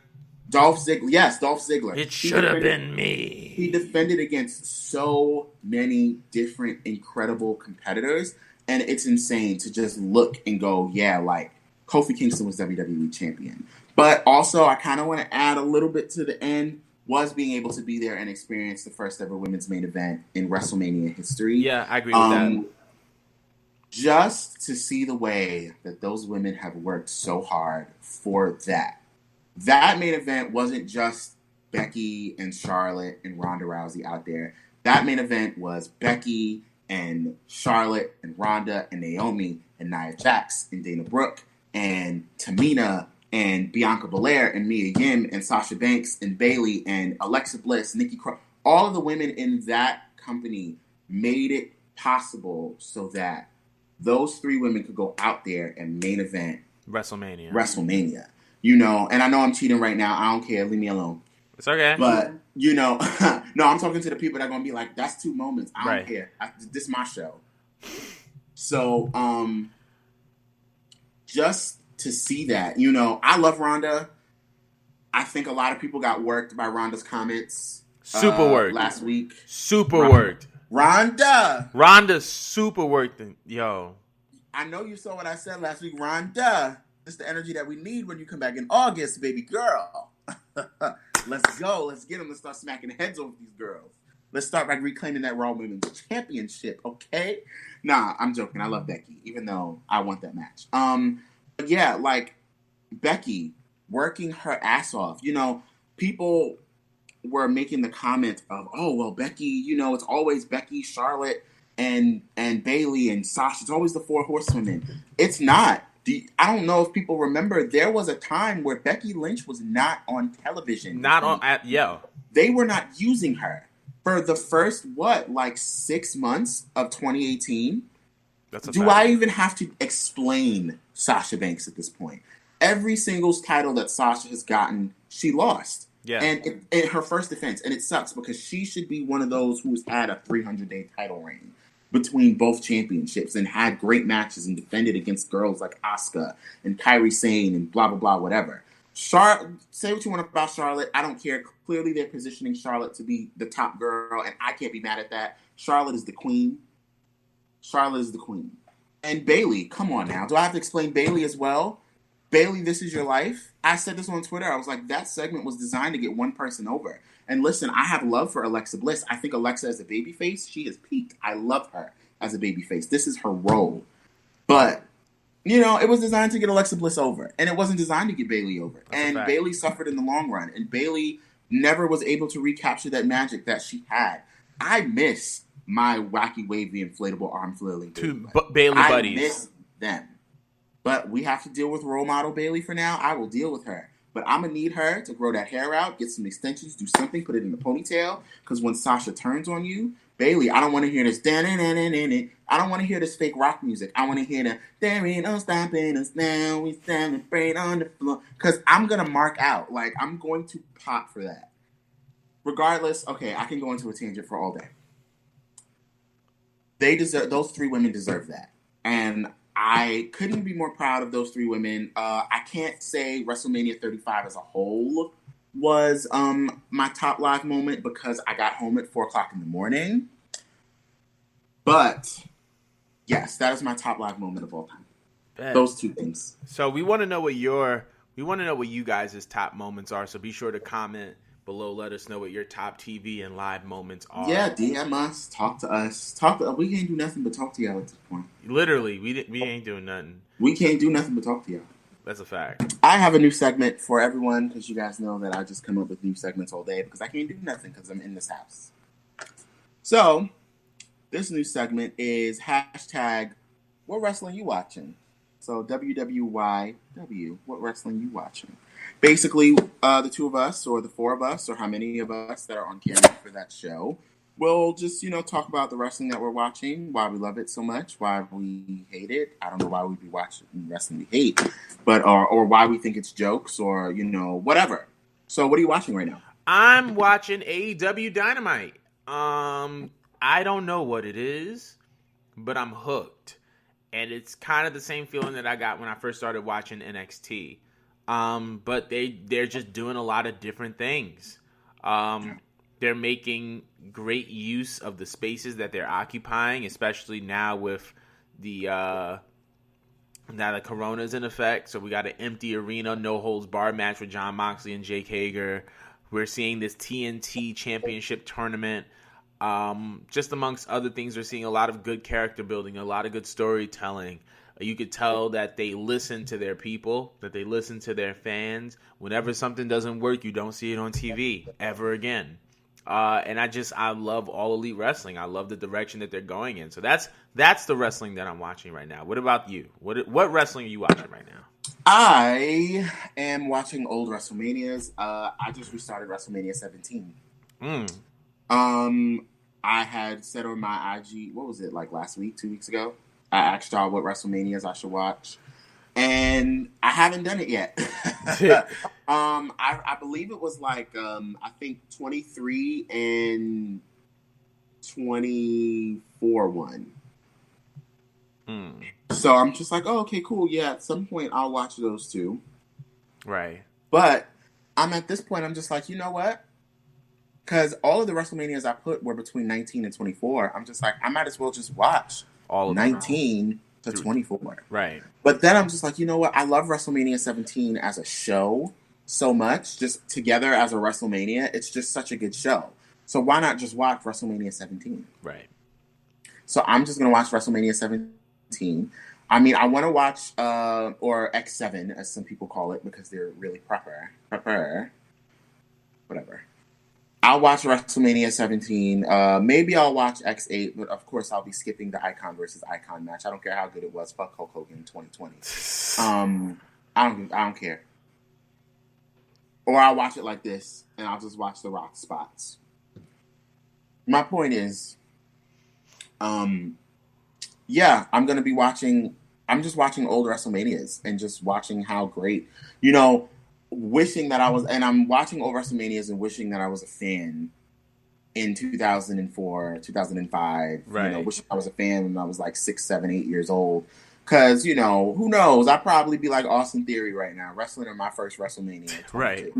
Dolph Ziggler. Yes, Dolph Ziggler. It should have been me. He defended against so many different incredible competitors, and it's insane to just look and go, yeah, like, Kofi Kingston was WWE champion. But also, I kind of want to add a little bit to the end, was being able to be there and experience the first ever women's main event in WrestleMania history. Yeah, I agree with that. Just to see the way that those women have worked so hard for that. That main event wasn't just Becky and Charlotte and Ronda Rousey out there. That main event was Becky and Charlotte and Ronda and Naomi and Nia Jax and Dana Brooke and Tamina and Bianca Belair and Mia Yim and Sasha Banks and Bayley and Alexa Bliss, Nikki Cross. All of the women in that company made it possible so that those three women could go out there and main event WrestleMania. And I know I'm cheating right now. I don't care. Leave me alone. It's okay. But, no, I'm talking to the people that are going to be like, that's two moments. I don't care. This is my show. So, just to see that, I love Ronda. I think a lot of people got worked by Ronda's comments. Super worked. Last week. Super worked. Ronda super worked. Yo. I know you saw what I said last week. Ronda. It's the energy that we need when you come back in August, baby girl. Let's go. Let's get them. Let's start smacking heads over these girls. Let's start by reclaiming that Raw Women's Championship, okay? Nah, I'm joking. I love Becky, even though I want that match. But yeah, like, Becky working her ass off. People were making the comment of, oh, well, Becky, it's always Becky, Charlotte, and Bailey and Sasha. It's always the four horsewomen. It's not. I don't know if people remember, there was a time where Becky Lynch was not on television. Not on, yeah. They were not using her for the first, 6 months of 2018. Do I even have to explain Sasha Banks at this point? Every singles title that Sasha has gotten, she lost. Yeah. And in her first defense. And it sucks because she should be one of those who's had a 300-day title reign between both championships and had great matches and defended against girls like Asuka and Kairi Sane and blah, blah, blah, whatever. Say what you want about Charlotte. I don't care. Clearly, they're positioning Charlotte to be the top girl, and I can't be mad at that. Charlotte is the queen. Charlotte is the queen. And Bailey, come on now. Do I have to explain Bailey as well? Bailey, this is your life. I said this on Twitter. I was like, that segment was designed to get one person over. And listen, I have love for Alexa Bliss. I think Alexa as a babyface, she has peaked. I love her as a babyface. This is her role. But, it was designed to get Alexa Bliss over. And it wasn't designed to get Bailey over. And Bailey suffered in the long run. And Bailey never was able to recapture that magic that she had. I miss my wacky, wavy, inflatable arm flailing Bailey buddies. I miss them. But we have to deal with role model Bailey for now. I will deal with her. But I'm going to need her to grow that hair out, get some extensions, do something, put it in the ponytail. Because when Sasha turns on you, Bailey, I don't want to hear this. I don't want to hear this fake rock music. I want to hear the, there ain't no stopping us now. We celebrate on the floor. Because I'm going to mark out. I'm going to pop for that. Regardless, okay, I can go into a tangent for all day. Those three women deserve that. And I couldn't be more proud of those three women. I can't say WrestleMania 35 as a whole was my top live moment because I got home at 4 o'clock in the morning. But yes, that is my top live moment of all time. Those two things. So we want to know what you guys' top moments are. So be sure to comment below. Let us know what your top TV and live moments are. Yeah, DM us. Talk to us. We can't do nothing but talk to y'all at this point. Literally, we ain't doing nothing. We can't do nothing but talk to y'all. That's a fact. I have a new segment for everyone because you guys know that I just come up with new segments all day because I can't do nothing because I'm in this house. So, this new segment is hashtag what wrestling you watching? So, WWYW, what wrestling you watching? Basically, the two of us or the four of us or how many of us that are on camera for that show we'll just, talk about the wrestling that we're watching, why we love it so much, why we hate it. I don't know why we'd be watching wrestling we hate, but or why we think it's jokes or, whatever. So what are you watching right now? I'm watching AEW Dynamite. I don't know what it is, but I'm hooked. And it's kind of the same feeling that I got when I first started watching NXT. But they're just doing a lot of different things. They're making great use of the spaces that they're occupying, especially now with now the Corona's in effect. So we got an empty arena, no holds barred match with Jon Moxley and Jake Hager. We're seeing this TNT Championship tournament. Just amongst other things, we're seeing a lot of good character building, a lot of good storytelling. You could tell that they listen to their people, that they listen to their fans. Whenever something doesn't work, you don't see it on TV ever again. And I love All Elite Wrestling. I love the direction that they're going in. So that's the wrestling that I'm watching right now. What about you? What wrestling are you watching right now? I am watching old WrestleManias. I just restarted WrestleMania 17. I had said on my IG, what was it, last week, 2 weeks ago? I asked y'all what WrestleManias I should watch. And I haven't done it yet. I believe it was I think 23 and 24 one. So I'm just oh, okay, cool. Yeah, at some point I'll watch those two. Right. But I'm at this point, I'm just you know what? Because all of the WrestleManias I put were between 19 and 24. I'm just I might as well just watch all of 19 to 24. Right. But then I'm just you know what? I love WrestleMania 17 as a show so much. Just together as a WrestleMania, it's just such a good show. So why not just watch WrestleMania 17? Right. So I'm just going to watch WrestleMania 17. I mean, I want to watch, or X7, as some people call it, because they're really proper. Whatever. I'll watch WrestleMania 17. Maybe I'll watch X8, but of course I'll be skipping the Icon versus Icon match. I don't care how good it was. Fuck Hulk Hogan in 2020. I don't care. Or I'll watch it like this, and I'll just watch the Rock spots. My point is, yeah, I'm gonna be watching. I'm just watching old WrestleManias and just watching how great, wishing that I was, and I'm watching old WrestleManias and wishing that I was a fan in 2004, 2005. Right. Wishing I was a fan when I was like 6, 7, 8 years old. Because, who knows? I'd probably be like Austin Theory right now, wrestling in my first WrestleMania. Right.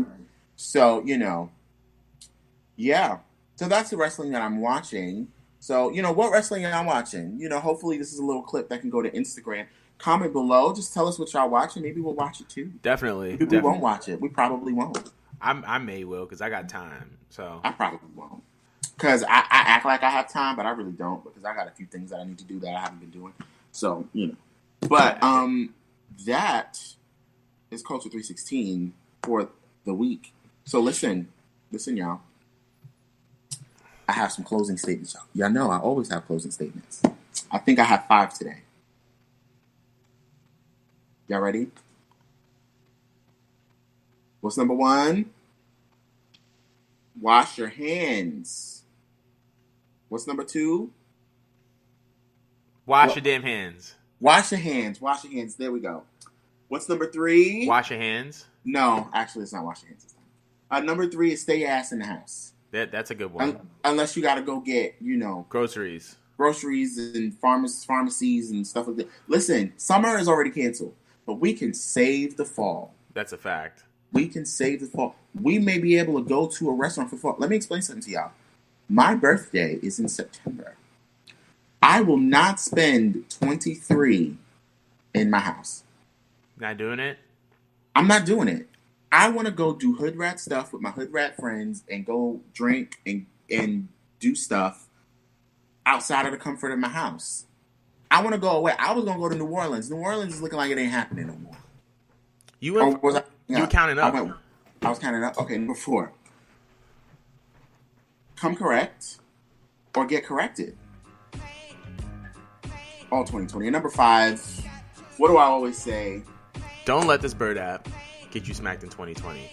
So, yeah. So that's the wrestling that I'm watching. So, what wrestling I'm watching? Hopefully this is a little clip that can go to Instagram. Comment below. Just tell us what y'all watching. Maybe we'll watch it too. Definitely. Maybe we won't watch it. We probably won't. I may will because I got time. So I probably won't. Because I act like I have time, but I really don't because I got a few things that I need to do that I haven't been doing. So, But that is Culture 316 for the week. So listen, y'all. I have some closing statements, y'all. Y'all know I always have closing statements. I think I have 5 today. Y'all ready? What's number 1? Wash your hands. What's number 2? Wash your damn hands. Wash your hands. Wash your hands. There we go. What's number 3? Wash your hands. No, actually, it's not wash your hands this time. Number 3 is stay your ass in the house. That's a good one. Unless you got to go get, groceries and pharmacies and stuff like that. Listen, summer is already canceled, but we can save the fall. That's a fact. We can save the fall. We may be able to go to a restaurant for fall. Let me explain something to y'all. My birthday is in September. I will not spend 23 in my house. Not doing it? I'm not doing it. I want to go do hood rat stuff with my hood rat friends and go drink and do stuff outside of the comfort of my house. I want to go away. I was going to go to New Orleans. New Orleans is looking like it ain't happening no more. You were counting up. I was counting up. Okay, number 4. Come correct or get corrected. All 2020. And number 5, what do I always say? Don't let this bird app get you smacked in 2020.